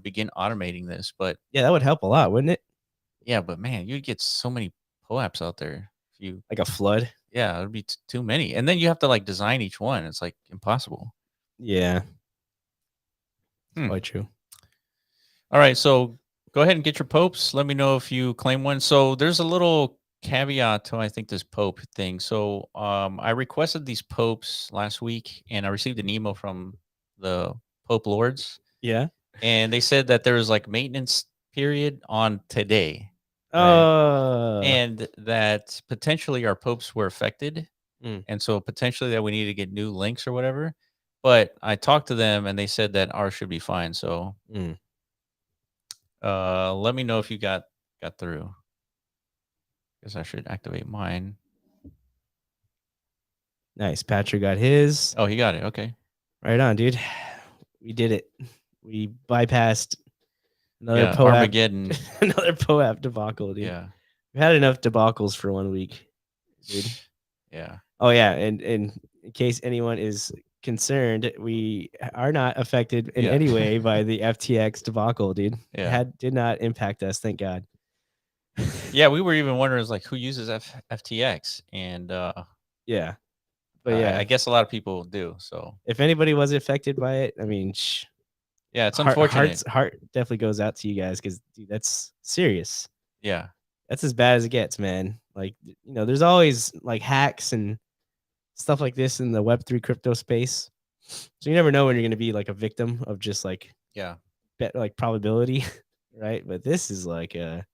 begin automating this, but
Yeah, that would help a lot, wouldn't it?
yeah, but man, you'd get so many POAPs out there if you
Like a flood.
yeah, it'd be too many. And then you have to like design each one. It's like impossible.
Yeah.
Hmm.
Quite true.
All right, so go ahead and get your popes. Let me know if you claim one. So there's a little caveat to I think this pope thing. So I requested these popes last week, and I received an email from the Pope Lords,
Yeah.
and they said that there was like maintenance period on today, and that potentially our popes were affected, and so potentially that we need to get new links or whatever. But I talked to them, and they said that ours should be fine. So. Let me know if you got through. Guess I should activate mine.
Nice. Patrick got his.
Oh, he got it. Okay.
Right on, dude. We did it. We bypassed another
Yeah,
POAP.
Armageddon.
Another POAP debacle, dude.
Yeah.
We had enough debacles for 1 week, dude.
Yeah.
Oh yeah, and in case anyone is concerned, we are not affected in
Yeah.
any way by the FTX debacle, dude.
Yeah.
It did not impact us, thank God.
Yeah, we were even wondering like who uses FTX, and
Yeah. But yeah,
I guess a lot of people do. So
if anybody was affected by it, I mean,
yeah, it's unfortunate.
Heart definitely goes out to you guys because dude, that's serious.
Yeah.
That's as bad as it gets, man. Like, there's always like hacks and stuff like this in the Web3 crypto space. So you never know when you're going to be like a victim of just like,
Yeah.
like probability, right? But this is like, man,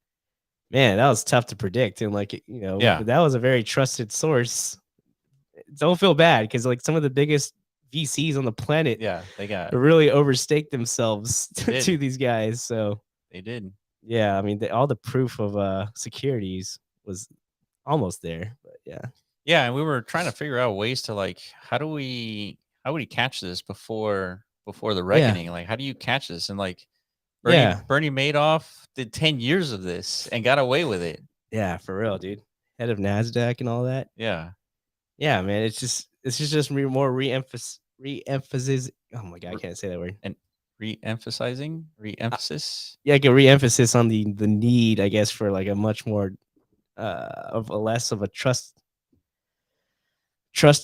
that was tough to predict. And like,
Yeah.
that was a very trusted source. Don't feel bad because like some of the biggest VCs on the planet,
Yeah, they got
really overstaked themselves
They
to
did.
these guys. So
they did.
yeah, I mean, all the proof of securities was almost there, but yeah.
Yeah, and we were trying to figure out ways to like how would we catch this before the reckoning? Like how do you catch this? And like Bernie Madoff did 10 years of this and got away with it.
Yeah, for real, dude. Head of NASDAQ and all that.
Yeah.
Yeah, man. It's just more re-emphasis. Oh my god, I can't say that word.
And re-emphasis.
Yeah, like a re-emphasis on the need, I guess, for like a much more of a less of a trust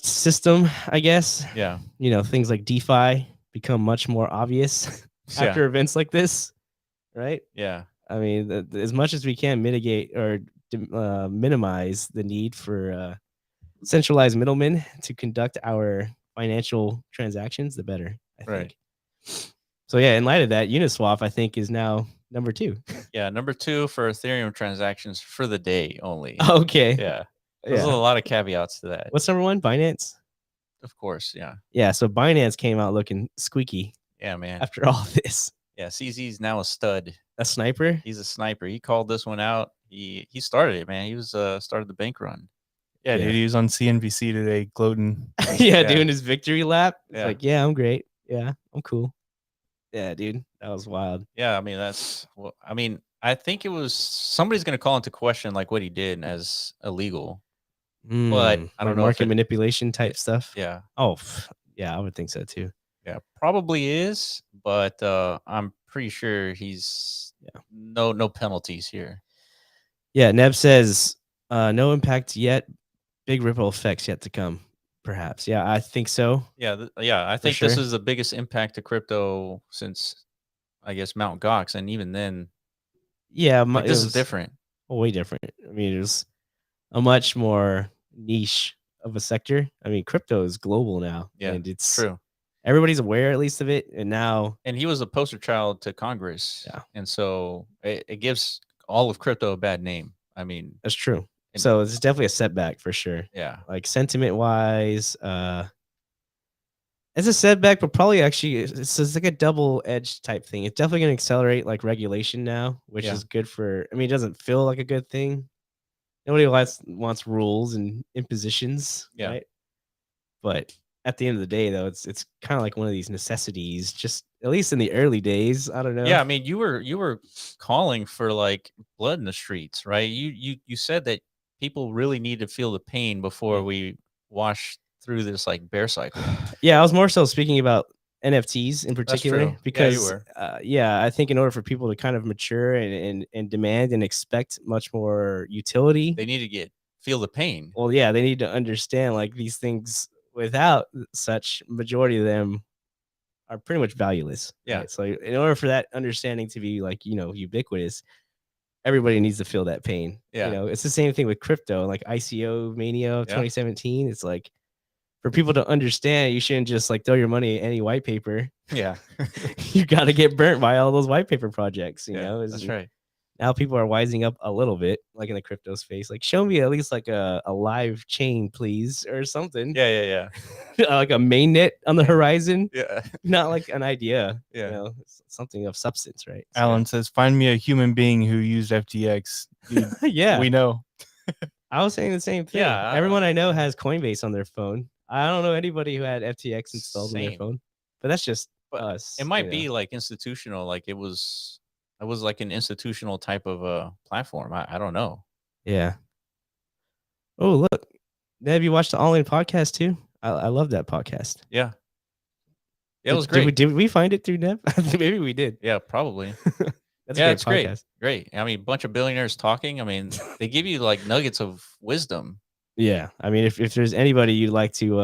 system, I guess.
Yeah.
Things like DeFi become much more obvious after events like this, right?
Yeah.
I mean, as much as we can mitigate or minimize the need for centralized middlemen to conduct our financial transactions, the better, I think. So yeah, in light of that, Uniswap, I think, is now number 2.
Yeah, number 2 for Ethereum transactions for the day only.
Okay.
Yeah. There's a lot of caveats to that.
What's number 1? Binance?
Of course, yeah.
Yeah, so Binance came out looking squeaky.
Yeah, man.
After all this.
Yeah, CZ's now a stud.
A sniper?
He's a sniper. He called this one out. He started it, man. He was started the bank run.
Yeah, dude, he was on CNBC today gloating.
Doing his victory lap. It's
Yeah.
like, yeah, I'm great. Yeah, I'm cool. Yeah, dude, that was wild.
Yeah, I mean, I think it was somebody's going to call into question like what he did as illegal, but I
Like
don't know if
market
it.
manipulation type stuff.
Yeah,
Oh, yeah, I would think so too.
yeah, probably is, but I'm pretty sure he's no penalties here.
Yeah, Neb says no impact yet. Big ripple effects yet to come, perhaps. Yeah, I think so.
Yeah, yeah, I
For
think this
sure.
is the biggest impact to crypto since I guess Mount Gox, and even then,
Yeah,
like
it
this is
was
different.
way different. I mean, it was a much more niche of a sector. I mean, crypto is global now,
Yeah,
and it's
true.
everybody's aware at least of it. And now,
And he was a poster child to Congress,
yeah,
and so it gives all of crypto a bad name. I mean,
that's true.
and
So it's definitely a setback for sure.
yeah,
Like sentiment wise, it's a setback, but probably actually it's like a double edged type thing. It's definitely going to accelerate like regulation now, which
Yeah.
is good for. I mean, it doesn't feel like a good thing. Nobody wants rules and impositions,
Yeah.
right? But at the end of the day, though, it's kind of like one of these necessities. Just at least in the early days, I don't know.
yeah. I mean, you were calling for like blood in the streets, right? You said that people really need to feel the pain before we wash through this like bear cycle.
Yeah, I was more so speaking about NFTs in particular
true. Yeah, you
because
were.
yeah, I think in order for people to kind of mature and demand and expect much more utility,
They need to feel the pain.
well, yeah, they need to understand like these things without such majority of them are pretty much valueless.
Yeah.
Right? So in order for that understanding to be like, ubiquitous, everybody needs to feel that pain.
Yeah.
It's the same thing with crypto, like ICO mania of
Yeah.
2017. It's like for people to understand, you shouldn't just like throw your money at any white paper.
Yeah.
You got to get burnt by all those white paper projects.
That's right.
Now people are wising up a little bit, like in the crypto space. Like, show me at least like a live chain, please, or something.
Yeah. Yeah.
Like a mainnet on the horizon,
Yeah.
not like an idea.
Yeah.
Something of substance, right? So,
Alan says, "Find me a human being who used FTX." Dude,
yeah,
we know.
I was saying the same thing.
Yeah,
Everyone I know has Coinbase on their phone. I don't know anybody who had FTX installed on their
Same.
phone, but that's just
But
us.
it might be like institutional, like it was like an institutional type of a platform. I don't know.
Yeah. Oh, look. Have you watched the All In podcast too? I love that podcast.
Yeah. It was great.
Did we find it through Neb? Maybe we did.
Yeah, probably.
That's
Yeah,
a
it's
great
great.
podcast.
Great. I mean, a bunch of billionaires talking. I mean, they give you like nuggets of wisdom.
Yeah. I mean, if there's anybody you'd like to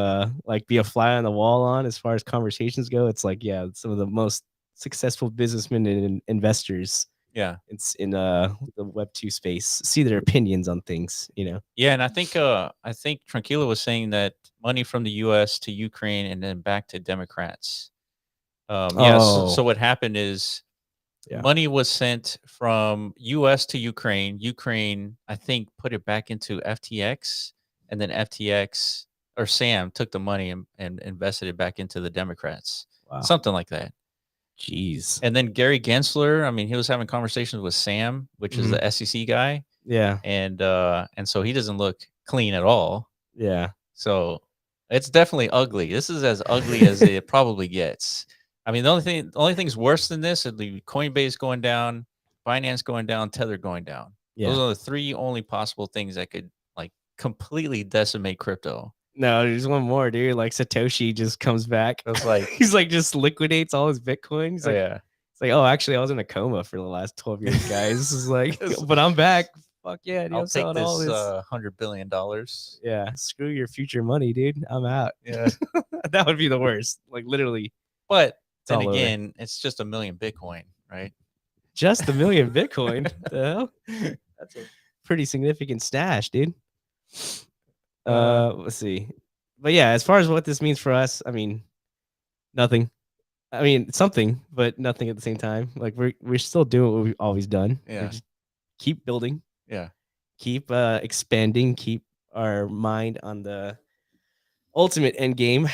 like be a fly on the wall on as far as conversations go, it's like, yeah, some of the most successful businessmen and investors
Yeah.
it's in the Web2 space, see their opinions on things,
Yeah, and I think Tranquilo was saying that money from the US to Ukraine and then back to Democrats. Yeah, so what happened is money was sent from US to Ukraine. Ukraine, I think, put it back into FTX, and then FTX or Sam took the money and invested it back into the Democrats.
Wow.
Something like that.
Jeez.
And then Gary Gensler, I mean, he was having conversations with Sam, which is the SEC guy.
Yeah.
And so he doesn't look clean at all.
Yeah.
So it's definitely ugly. This is as ugly as it probably gets. I mean, the only thing's worse than this would be Coinbase going down, Binance going down, Tether going down.
Yeah.
Those are the three only possible things that could like completely decimate crypto.
No, there's one more, dude. Like Satoshi just comes back.
It's like
he's like just liquidates all his Bitcoin. He's like,
yeah.
It's like, oh, actually, I was in a coma for the last 12 years, guys. This is like, but I'm back. Fuck yeah, dude.
I'll
I'm
take
selling all
this
this.
$100 billion.
Yeah, screw your future money, dude. I'm out.
Yeah.
That would be the worst. Like literally.
But then
all over.
again, it's just a million Bitcoin, right?
Just a million Bitcoin. The hell? That's a pretty significant stash, dude. Let's see. But yeah, as far as what this means for us, I mean, nothing. I mean, something, but nothing at the same time. Like we're still doing what we've always done.
Yeah.
Just keep building.
Yeah.
Keep expanding. Keep our mind on the ultimate end game.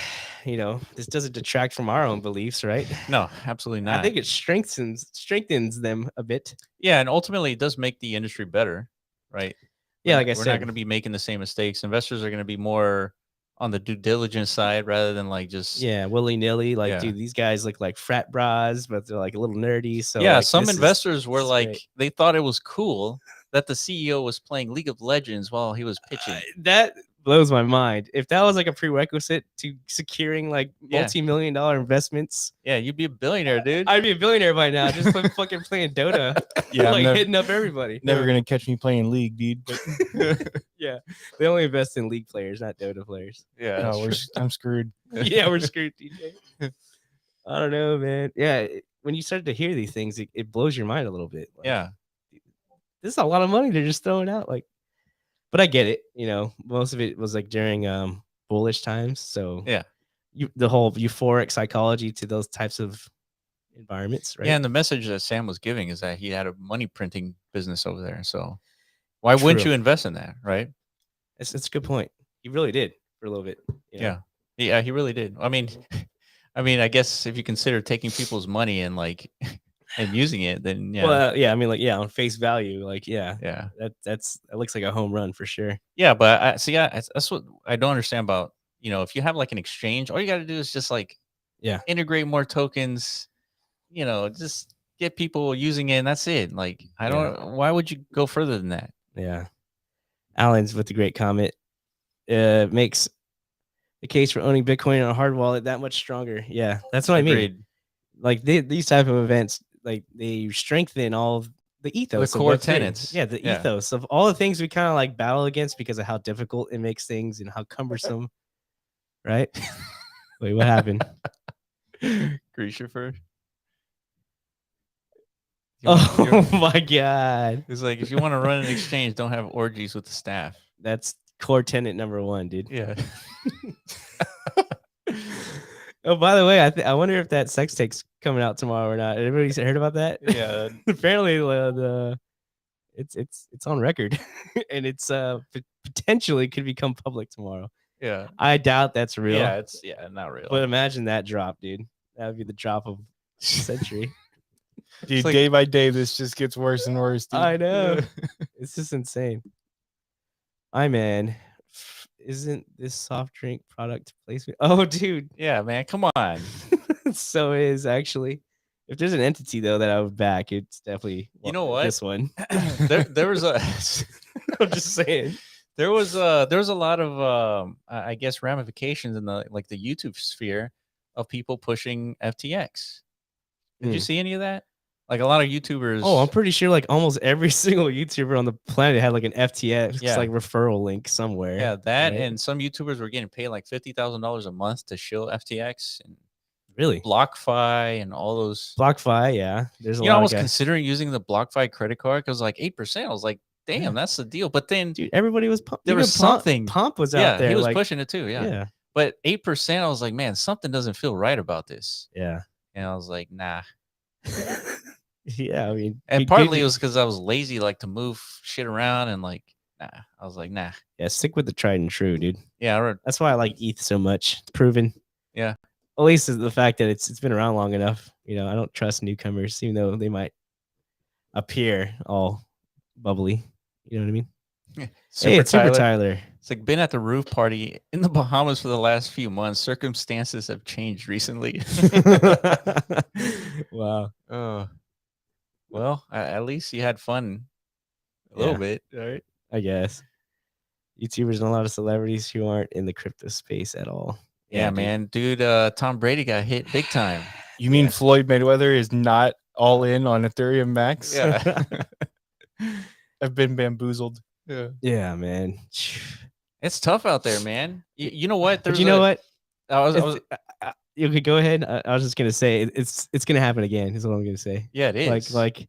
This doesn't detract from our own beliefs, right?
No, absolutely not.
I think it strengthens them a bit.
Yeah, and ultimately it does make the industry better, right?
Yeah, like I
we're
said,
not going to be making the same mistakes. Investors are going to be more on the due diligence side rather than like just
willy-nilly. Like,
Yeah.
dude, these guys look like frat bras, but they're like a little nerdy. So
yeah.
like,
Some
this is-
investors were
this is
like
great.
they thought it was cool that the CEO was playing League of Legends while he was pitching.
That blows my mind. If that was like a prerequisite to securing like
Yeah.
multi-million-dollar investments,
Yeah, you'd be a billionaire, dude.
I'd be a billionaire by now. Just fucking playing Dota.
Yeah,
like
I'm
hitting up everybody.
never gonna catch me playing League, dude. But
Yeah, they only invest in League players, not Dota players.
Yeah,
no, I'm screwed.
Yeah, we're screwed, DJ. I don't know, man. Yeah, when you start to hear these things, it blows your mind a little bit. Like,
yeah.
this is a lot of money they're just throwing out. Like, but I get it. You know, most of it was like during bullish times. So
Yeah.
The whole euphoric psychology to those types of environments, right?
Yeah, and the message that Sam was giving is that he had a money printing business over there. So why wouldn't
True.
you invest in that, right?
It's a good point. He really did for a little bit. You know?
Yeah. Yeah, he really did. I mean, I guess if you consider taking people's money and like and using it, then yeah.
Well, yeah. I mean, like, yeah, on face value, like, yeah,
Yeah.
that looks like a home run for sure.
Yeah, but that's what I don't understand about, if you have like an exchange, all you got to do is just like integrate more tokens, just get people using it, and that's it. Like, why would you go further than that?
Yeah. Alan's with the great comment. Makes the case for owning Bitcoin on a hard wallet that much stronger. Yeah, that's what I mean. Like these type of events, like they strengthen all of the ethos,
The
of
core
Web3.
tenets.
Yeah, the ethos of all the things we kind of like battle against because of how difficult it makes things and how cumbersome. Right? Wait, what happened?
Greaser first.
Oh my god!
It's like if you want to run an exchange, don't have orgies with the staff.
That's core tenet number 1, dude.
Yeah.
Oh, by the way, I wonder if that sex tape's coming out tomorrow or not. Everybody's heard about that?
Yeah.
Apparently, it's on record, and it's potentially could become public tomorrow.
Yeah.
I doubt that's real.
Yeah, it's not real.
But imagine that drop, dude. That would be the drop of the century.
Dude,
like,
day by day, this just gets worse and worse. Dude.
I know. It's just insane. Man, isn't this soft drink product placement? Oh, dude.
Yeah, man, come on.
So it is actually. If there's an entity though that I would back, it's definitely
you know what
this one.
there was a.
I'm just saying.
There was a lot of I guess ramifications in the YouTube sphere of people pushing FTX. Did you see any of that? Like a lot of YouTubers.
Oh, I'm pretty sure like almost every single YouTuber on the planet had like an FTX like referral link somewhere.
Yeah, that
right?
and some YouTubers were getting paid like $50,000 a month to shill FTX and
really
BlockFi and all those.
BlockFi, yeah. There's a lot.
I was considering using the BlockFi credit card because like 8%. I was like, damn, that's the deal. But then,
dude, everybody was pumped.
There was something.
Pomp was out there.
He was pushing it too. Yeah. But 8%, I was like, man, something doesn't feel right about this.
Yeah.
And I was like, nah.
Yeah, I mean,
and partly it was because I was lazy, like to move shit around and like, nah. I was like, nah.
Yeah, stick with the tried and true, dude.
Yeah,
that's why I like ETH so much. It's proven.
Yeah.
At least the fact that it's been around long enough. I don't trust newcomers, even though they might appear all bubbly. You know what I mean?
Yeah.
It's Super Tyler.
It's like been at the roof party in the Bahamas for the last few months. Circumstances have changed recently.
Wow.
Well, at least you had fun a little bit, right?
I guess. YouTubers and a lot of celebrities who aren't in the crypto space at all.
Yeah, man. Dude, Tom Brady got hit big time.
You mean Floyd Mayweather is not all in on Ethereum Max?
Yeah.
I've been bamboozled.
Yeah, man.
It's tough out there, man. You know what?
But you know what?
You
could go ahead. I was just gonna say it's gonna happen again. Is what I'm gonna say.
Yeah, it is.
Like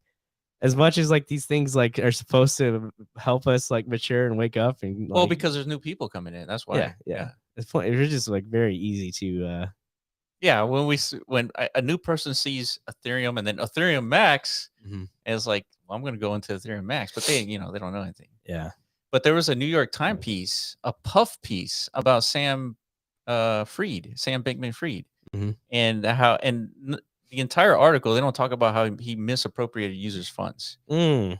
as much as like these things like are supposed to help us like mature and wake up and
well, because there's new people coming in. That's why.
Yeah. It's just like very easy to.
Yeah, when a new person sees Ethereum and then Ethereum Max, and it's like, well, I'm gonna go into Ethereum Max, but they don't know anything.
Yeah.
But there was a New York Times piece, a puff piece about Sam Bankman-Fried, and the entire article, they don't talk about how he misappropriated users' funds. And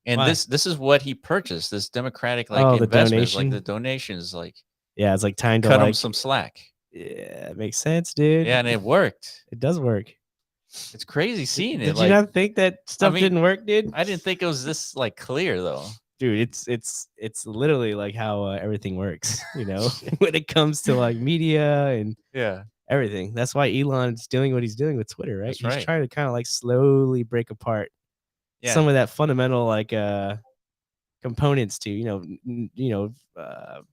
this is what he purchased, this democratic investments, like the donations, like
Yeah, it's like time to
cut him
like
some slack.
Yeah, it makes sense, dude.
Yeah, and it worked.
It does work.
It's crazy seeing it.
Did
like,
you not think that stuff didn't work, dude?
I didn't think it was this like clear though.
Dude, it's literally like how everything works, you know, when it comes to like media and everything. That's why Elon's doing what he's doing with Twitter, right?
That's
He's
right.
trying to kind of like slowly break apart some of that fundamental like components to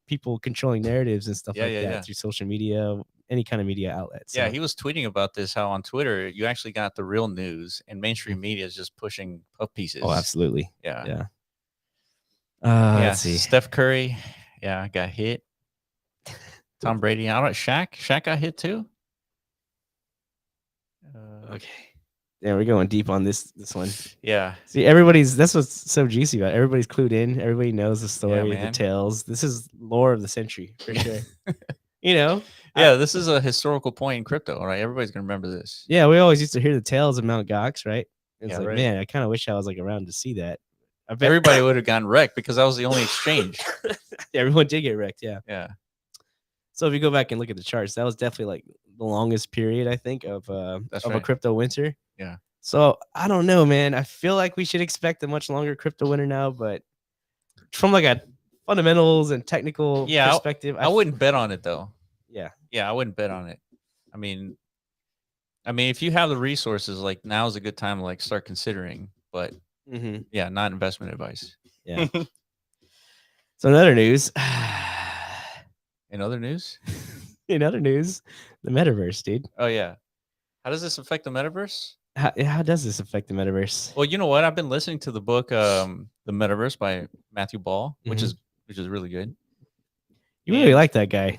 people controlling narratives and stuff like that through social media, any kind of media outlet. So.
Yeah, he was tweeting about this, how on Twitter you actually got the real news and mainstream media is just pushing puff pieces.
Oh, absolutely.
Yeah.
Let's see.
Steph Curry, got hit. Tom Brady, I don't know. Shaq got hit too.
Okay. Yeah, we're going deep on this one.
Yeah.
See, that's what's so juicy about it. Everybody's clued in. Everybody knows the story, the tales. This is lore of the century for sure. You know?
Yeah, this is a historical point in crypto, right? Everybody's gonna remember this.
Yeah, we always used to hear the tales of Mount Gox, right? It's
like,
man, I kind of wish I was like around to see that.
I bet everybody would have gotten wrecked because that was the only exchange.
Everyone did get wrecked, yeah.
Yeah.
So if you go back and look at the charts, that was definitely like the longest period, I think, of a crypto winter.
Yeah.
So I don't know, man. I feel like we should expect a much longer crypto winter now, but from like a fundamentals and technical perspective,
I wouldn't bet on it though.
Yeah.
Yeah, I wouldn't bet on it. I mean, if you have the resources, like now is a good time to like start considering, but yeah, not investment advice.
Yeah. So in other news,
in other news,
the metaverse, dude.
Oh yeah. How does this affect the metaverse?
How does this affect the metaverse?
Well, you know what? I've been listening to the book, The Metaverse by Matthew Ball, which is really good.
You really like that guy.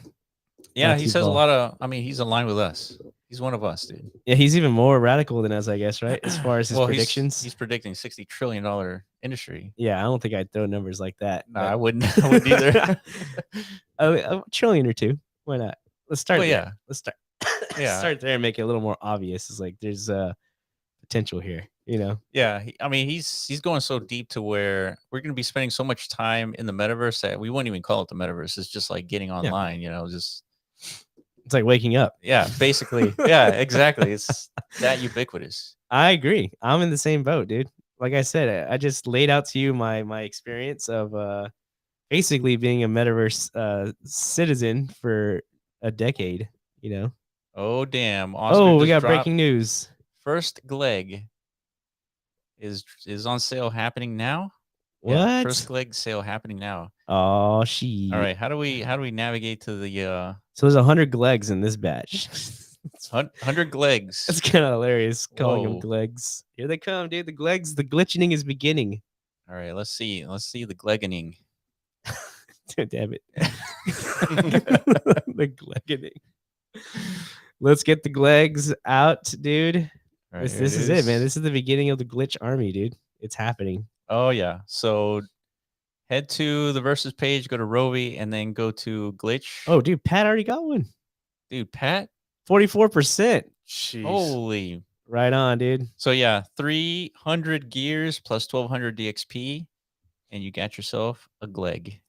Yeah, Matthew he says Ball. A lot of. He's aligned with us. He's one of us, dude.
Yeah, he's even more radical than us, I guess, right? As far as his predictions,
he's predicting $60 trillion industry.
Yeah, I don't think I'd throw numbers like that.
No, I wouldn't. I wouldn't either.
A trillion or two. Why not? Let's start.
Well,
there. Let's start. Start there and make it a little more obvious. It's like there's potential here, you know?
Yeah, he's going so deep to where we're going to be spending so much time in the metaverse that we wouldn't even call it the metaverse. It's just like getting online, you know, just.
It's like waking up.
Yeah, basically. Yeah, exactly. It's that ubiquitous.
I agree. I'm in the same boat, dude. Like I said, I just laid out to you my experience of basically being a metaverse citizen for a decade, you know?
Oh, damn.
Oscar we got breaking news.
First Gleg is on sale happening now.
What?
Yeah, first Gleg sale happening now.
Oh, she.
All right. How do we navigate to the
So there's 100 Glegs in this batch.
100 Glegs.
That's kind of hilarious calling them Glegs. Here they come, dude. The Glegs, the glitching is beginning.
All right, let's see the Gleggening.
Damn it. The Gleggening. Let's get the Glegs out, dude. Right, this is it, man. This is the beginning of the glitch army, dude. It's happening.
Oh yeah. So head to the versus page, go to Rovi, and then go to glitch.
Oh, dude, Pat already got one.
Dude, Pat,
44%.
Jeez. Holy.
Right on, dude.
So yeah, 300 gears plus 1200 DXP, and you got yourself a Gleg.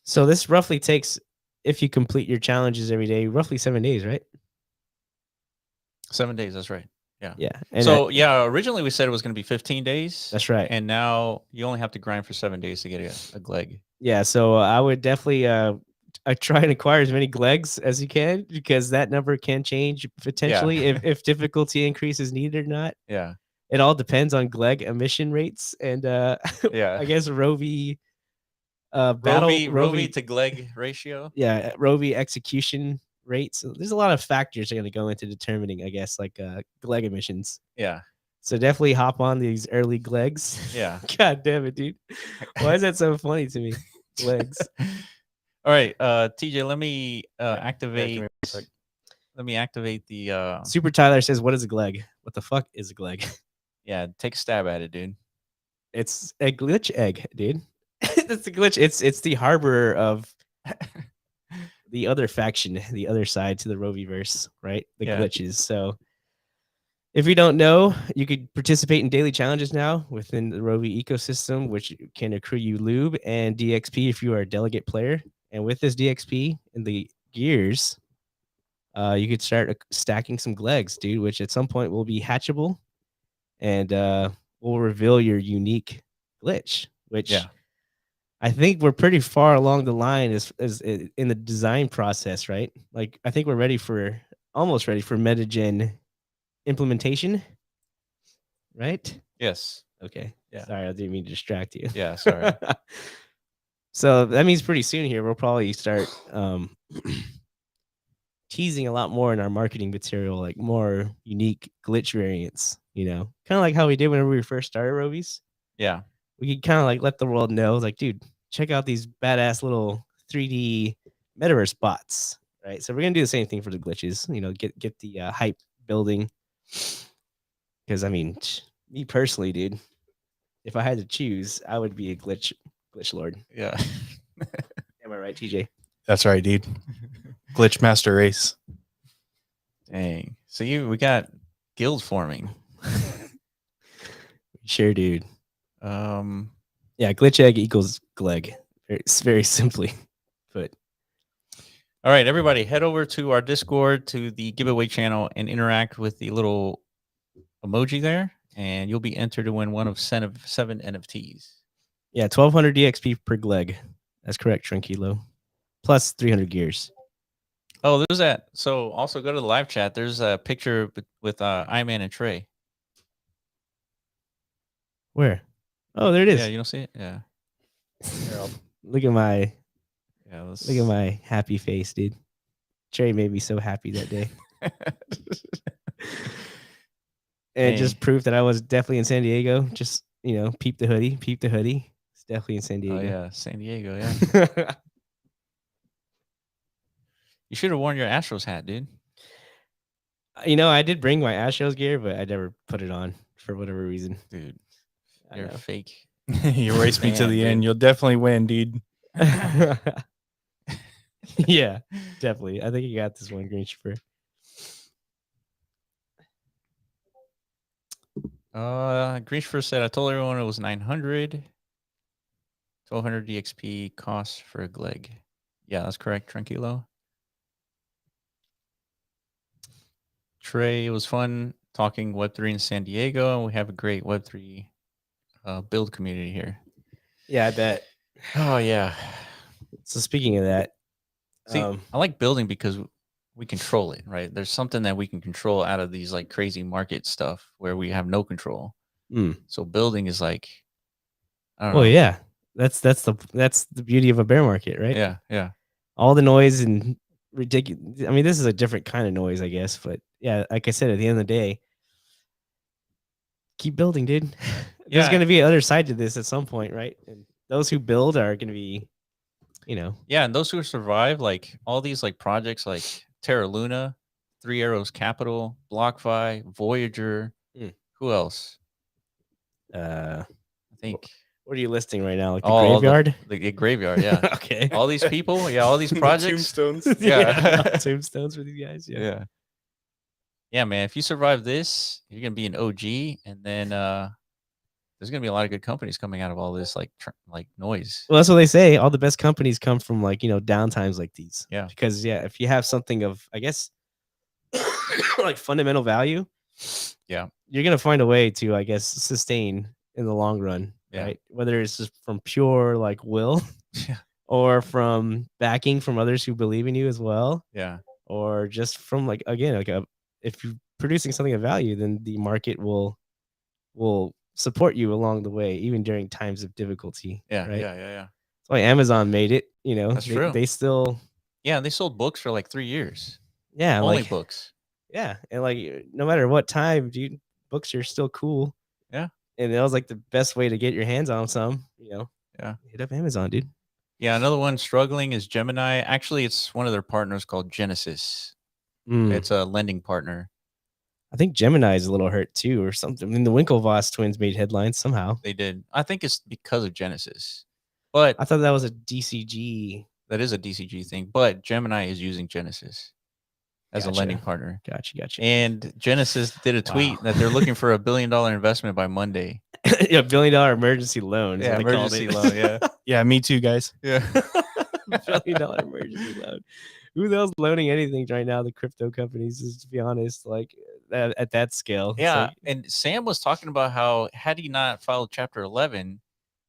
So this roughly takes, if you complete your challenges every day, roughly 7 days, right?
7 days, that's right. Yeah.
Yeah.
And so originally we said it was going to be 15 days.
That's right.
And now you only have to grind for 7 days to get a Gleg.
Yeah. So I would definitely I try and acquire as many Glegs as you can, because that number can change potentially if difficulty increase is needed or not.
Yeah.
It all depends on Gleg emission rates and I guess Rovi
Rovi to Gleg ratio.
Yeah, Rovi execution rates. So there's a lot of factors that are going to go into determining, I guess, like Gleg emissions.
Yeah.
So definitely hop on these early Glegs.
Yeah.
God damn it, dude. Why is that so funny to me? Glegs.
All right, TJ, let me activate. Let me activate the.
Super Tyler says, "What is a Gleg? What the fuck is a Gleg?"
Yeah, take a stab at it, dude.
It's a glitch egg, dude. It's a glitch. It's the harborer of the other faction, the other side to the Roviverse, right? The glitches. So if you don't know, you could participate in daily challenges now within the Rovi ecosystem, which can accrue you lube and DXP if you are a delegate player. And with this DXP and the gears, you could start stacking some glegs, dude, which at some point will be hatchable and will reveal your unique glitch, which I think we're pretty far along the line as in the design process, right? Like, I think we're almost ready for metagen implementation, right?
Yes.
Okay.
Yeah.
Sorry, I didn't mean to distract you.
Yeah, sorry.
So that means pretty soon here we'll probably start teasing a lot more in our marketing material, like more unique glitch variants, kind of like how we did whenever we first started Rovies.
Yeah.
We could kind of like let the world know, like, dude, check out these badass little 3D metaverse bots, right? So we're gonna do the same thing for the glitches, get the hype building. Because I mean, me personally, dude, if I had to choose, I would be a glitch lord.
Yeah.
Am I right, TJ?
That's right, dude. Glitch master race.
Dang. So we got guild forming.
Sure, dude. Yeah, glitch egg equals gleg. It's very simply put.
All right, everybody, head over to our Discord, to the giveaway channel, and interact with the little emoji there, and you'll be entered to win one of 7 NFTs.
Yeah, 1200 DXP per gleg. That's correct, Tranquilo. Plus 300 gears.
Oh, there's that. So also go to the live chat. There's a picture with Iman and Trey.
Where? Oh, there it is.
Yeah, you don't see it? Yeah.
Look at my
Look
at my happy face, dude. Trey made me so happy that day. And just proof that I was definitely in San Diego. Just, peep the hoodie. It's definitely in San Diego.
Oh, yeah, San Diego, yeah. You should have worn your Astros hat, dude.
I did bring my Astros gear, but I never put it on for whatever reason.
Dude, you're fake.
You race me to the end. You'll definitely win, dude.
Yeah, definitely. I think you got this one, Green Shipper.
Green Shipper said, I told everyone it was 900. 1200 DXP cost for a gleg. Yeah, that's correct, Tranquilo. Trey, it was fun talking Web3 in San Diego, and we have a great Web3 build community here.
Yeah, I bet.
Oh, yeah.
So speaking of that,
see, I like building because we control it, right? There's something that we can control out of these like crazy market stuff where we have no control. So building is like, I don't know.
Well, yeah, that's the beauty of a bear market, right?
Yeah, yeah.
All the noise and ridiculous. I mean, this is a different kind of noise, I guess, but yeah, like I said, at the end of the day, keep building, dude. There's going to be another side to this at some point, right? And those who build are going to be,
Yeah, and those who survive, like all these like projects like Terra Luna, 3 Arrows Capital, BlockFi, Voyager. Who else?
I
think.
What are you listing right now? Like the graveyard?
The graveyard, yeah.
Okay.
All these people, all these projects.
Tombstones.
Yeah. Tombstones for these guys. Yeah.
Yeah, man. If you survive this, you're gonna be an OG, and then there's gonna be a lot of good companies coming out of all this like noise.
Well, that's what they say. All the best companies come from like downtimes like these.
Yeah.
Because if you have something of, I guess, like fundamental value,
yeah,
you're gonna find a way to, I guess, sustain in the long run.
Yeah.
Right. Whether it's just from pure like will, or from backing from others who believe in you as well.
Yeah.
Or just from like, again, like if you're producing something of value, then the market will support you along the way, even during times of difficulty.
Yeah.
Right?
Yeah.
That's why Amazon made it.
That's true.
They still.
Yeah, they sold books for like 3 years.
Yeah.
Only books.
Yeah. And like no matter what time, dude, books are still cool.
Yeah.
And that was like the best way to get your hands on some,
Yeah.
Hit up Amazon, dude.
Yeah. Another one struggling is Gemini. Actually, it's one of their partners called Genesis. It's a lending partner.
I think Gemini is a little hurt too, or something. I mean, the Winklevoss twins made headlines somehow.
They did. I think it's because of Genesis. But
I thought that was a DCG.
That is a DCG thing. But Gemini is using Genesis as a lending partner.
Gotcha.
And Genesis did a tweet that they're looking for $1 billion investment by Monday.
Yeah, $1 billion emergency loan.
Yeah, emergency loan. Yeah.
Yeah, me too, guys.
Yeah.
$1 billion emergency loan. Who else loaning anything right now? The crypto companies, is to be honest, like at that scale. It's
Yeah,
like,
and Sam was talking about how had he not filed Chapter 11,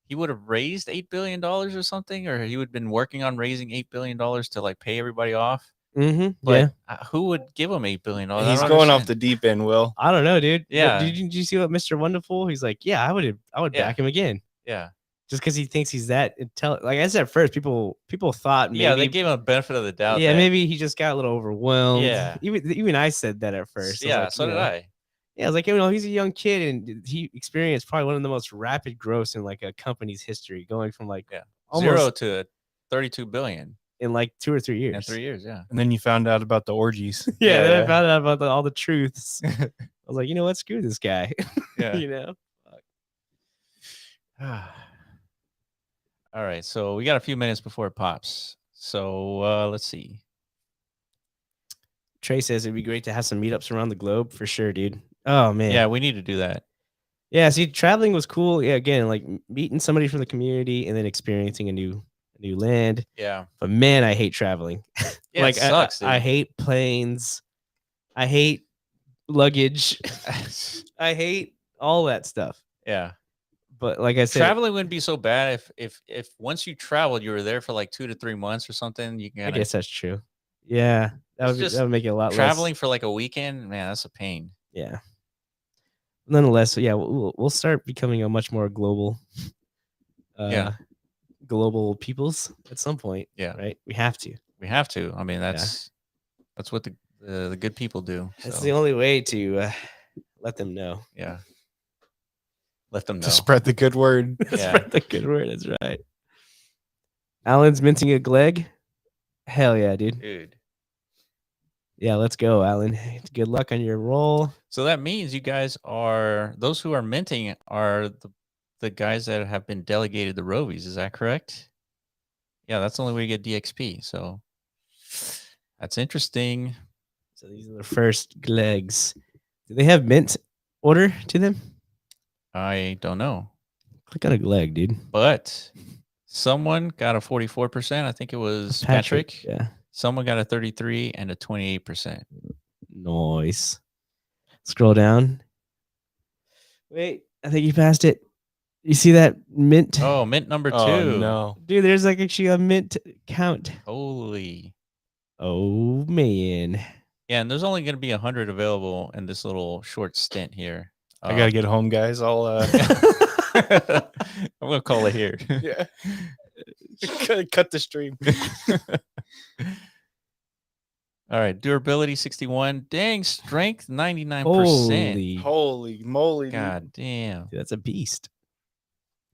he would have raised $8 billion or something, or he would have been working on raising $8 billion to like pay everybody off.
yeah.
But who would give him $8 billion? I
He's
don't
going off
understand.
the deep end, Will.
I don't know, dude.
Yeah.
Did you see what Mr. Wonderful? He's like, yeah, I would
Yeah.
back him again.
Yeah.
Just because he thinks he's that intelligent. Like I said at first, people thought maybe,
Yeah, they gave him a benefit of the doubt.
yeah,
that,
maybe he just got a little overwhelmed.
Yeah.
Even I said that at first. I was
Yeah,
like,
so did I.
Yeah, I was like, he's a young kid and he experienced probably one of the most rapid growths in like a company's history, going from like
Zero
almost
to 32 billion
in like 2 or 3 years.
in 3 years. Yeah.
And then you found out about the orgies.
Yeah, then I found out about all the truths. I was like, you know what? Screw this guy.
Yeah.
You know?
All right. So we got a few minutes before it pops. So let's see.
Trey says it'd be great to have some meetups around the globe for sure, dude. Oh man.
Yeah, we need to do that.
Yeah, see, traveling was cool. Yeah, again, like meeting somebody from the community and then experiencing a new land.
Yeah.
But man, I hate traveling.
Yeah,
like
it sucks.
I hate planes. I hate luggage. I hate all that stuff.
Yeah.
But like I said,
traveling wouldn't be so bad if once you traveled, you were there for like 2 to 3 months or something. You
I
can.
guess that's true. Yeah, that would make it a lot
traveling
less.
for like a weekend. Man, that's a pain.
Yeah. Nonetheless, yeah, we'll start becoming a much more global, global peoples at some point.
Yeah,
right. We have to.
We have to. I mean, that's what the good people do.
That's the only way to let them know.
Yeah. Let them know.
To spread the good word.
Spread the good word. That's right. Alan's minting a Gleg. Hell yeah, dude. Yeah, let's go, Alan. Good luck on your roll.
So that means you guys are those who are minting are the guys that have been delegated the Rovies. Is that correct? Yeah, that's the only way you get DXP. So that's interesting.
So these are the first Glegs. Do they have mint order to them?
I don't know.
Click on a Gleg, dude.
But someone got a 44%. I think it was Patrick.
Yeah.
Someone got a 33 and a 28%.
Nice. Scroll down. Wait, I think you passed it. You see that mint?
Oh, mint number 2.
Oh, no.
Dude, there's like actually a mint count.
Holy.
Oh, man.
Yeah, and there's only going to be 100 available in this little short stint here.
I got to get home, guys. I'll
I'm going to call it here.
Yeah. Cut the stream.
All right, durability 61. Dang, strength 99%.
Holy moly!
God damn,
dude, that's a beast.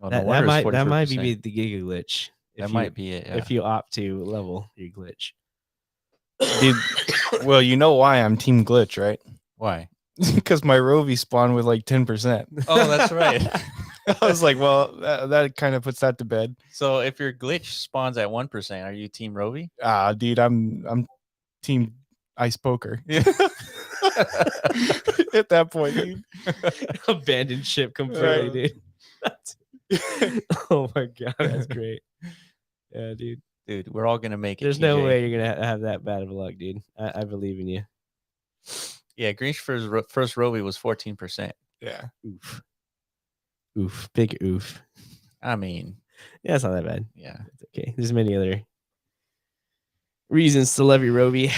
Oh,
that might be the Giga glitch.
That might be it. Yeah.
If you opt to level your glitch.
Dude, well, you know why I'm Team Glitch, right?
Why?
Because my Rovie spawned with like 10%.
Oh, that's right.
I was like, well, that kind of puts that to bed.
So if your glitch spawns at 1%, are you Team Rovi?
Dude, I'm Team Ice Poker.
Yeah.
At that point, dude.
Abandoned ship completely, dude. Oh my god, that's great. Yeah, dude.
Dude, we're all gonna make it.
There's no way you're gonna have that bad of luck, dude. I believe in you.
Yeah, Green's first Rovi was 14%.
Yeah.
Oof. Big oof.
I mean,
yeah, it's not that bad.
Yeah,
it's okay. There's many other reasons to love your Rovi.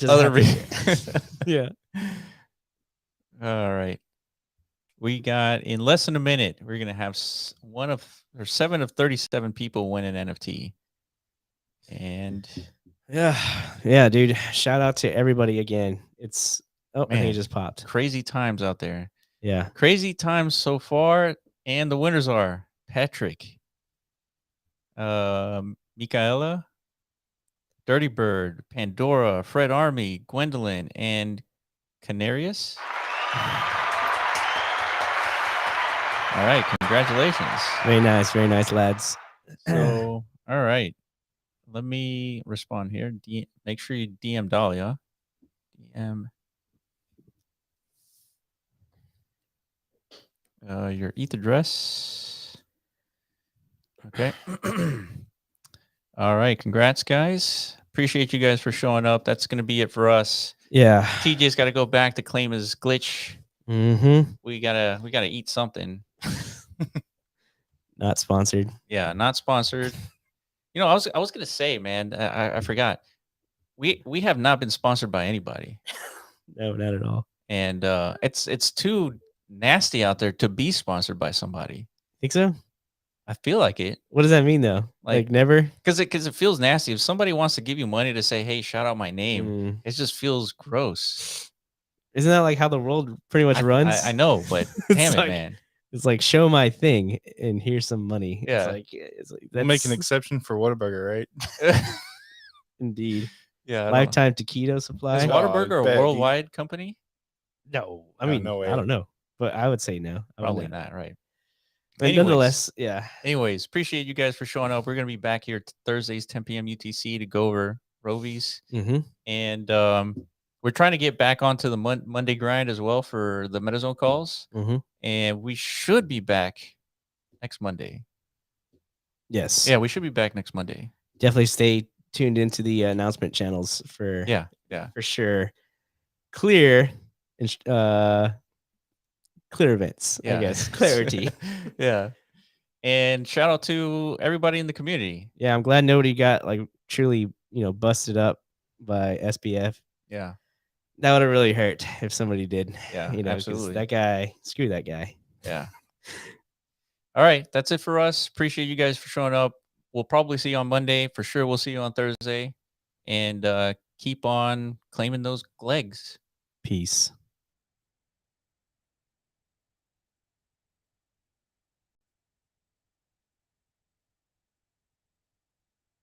Other reasons.
Yeah.
All right. We got in less than a minute. We're gonna have 7 of 37 people win an NFT. And
yeah, dude. Shout out to everybody again. It's I think it just popped.
Crazy times out there.
Yeah,
crazy times so far. And the winners are Patrick, Michaela, Dirty Bird, Pandora, Fred Army, Gwendolyn, and Canarius. All right, congratulations.
Very nice, lads.
So, all right. Let me respond here. Make sure you DM Dahlia. DM your ETH address. Okay. All right. Congrats, guys. Appreciate you guys for showing up. That's going to be it for us.
Yeah.
TJ's got to go back to claim his glitch.
Mm-hmm.
We gotta eat something.
Not sponsored.
Yeah, not sponsored. You know, I was gonna say, man, I forgot. We have not been sponsored by anybody,
No, not at all.
and it's too nasty out there to be sponsored by somebody.
Think so?
I feel like it.
What does that mean though? Like never?
Because it feels nasty. If somebody wants to give you money to say, "Hey, shout out my name," it just feels gross.
Isn't that like how the world pretty much runs?
I know, but damn it, man.
It's like show my thing and here's some money.
Yeah.
It's like
We'll make an exception for Whataburger, right?
Indeed.
Yeah.
Lifetime taquito supply.
Is Whataburger a worldwide company?
No. I mean,
no way.
I don't know. But I would say no.
Probably not, right?
But nonetheless, yeah.
Anyways, appreciate you guys for showing up. We're gonna be back here Thursdays, 10 p.m. UTC to go over Rovies. And we're trying to get back onto the Monday grind as well for the MetaZone calls. And we should be back next Monday.
Yes.
Yeah, we should be back next Monday.
Definitely stay tuned into the announcement channels for for sure. Clear events, I guess. Clarity.
Yeah. And shout out to everybody in the community.
Yeah, I'm glad nobody got like truly, busted up by SBF.
Yeah.
That would have really hurt if somebody did.
Yeah, absolutely.
That guy, screw that guy.
Yeah. All right. That's it for us. Appreciate you guys for showing up. We'll probably see you on Monday. For sure, we'll see you on Thursday. And keep on claiming those legs.
Peace.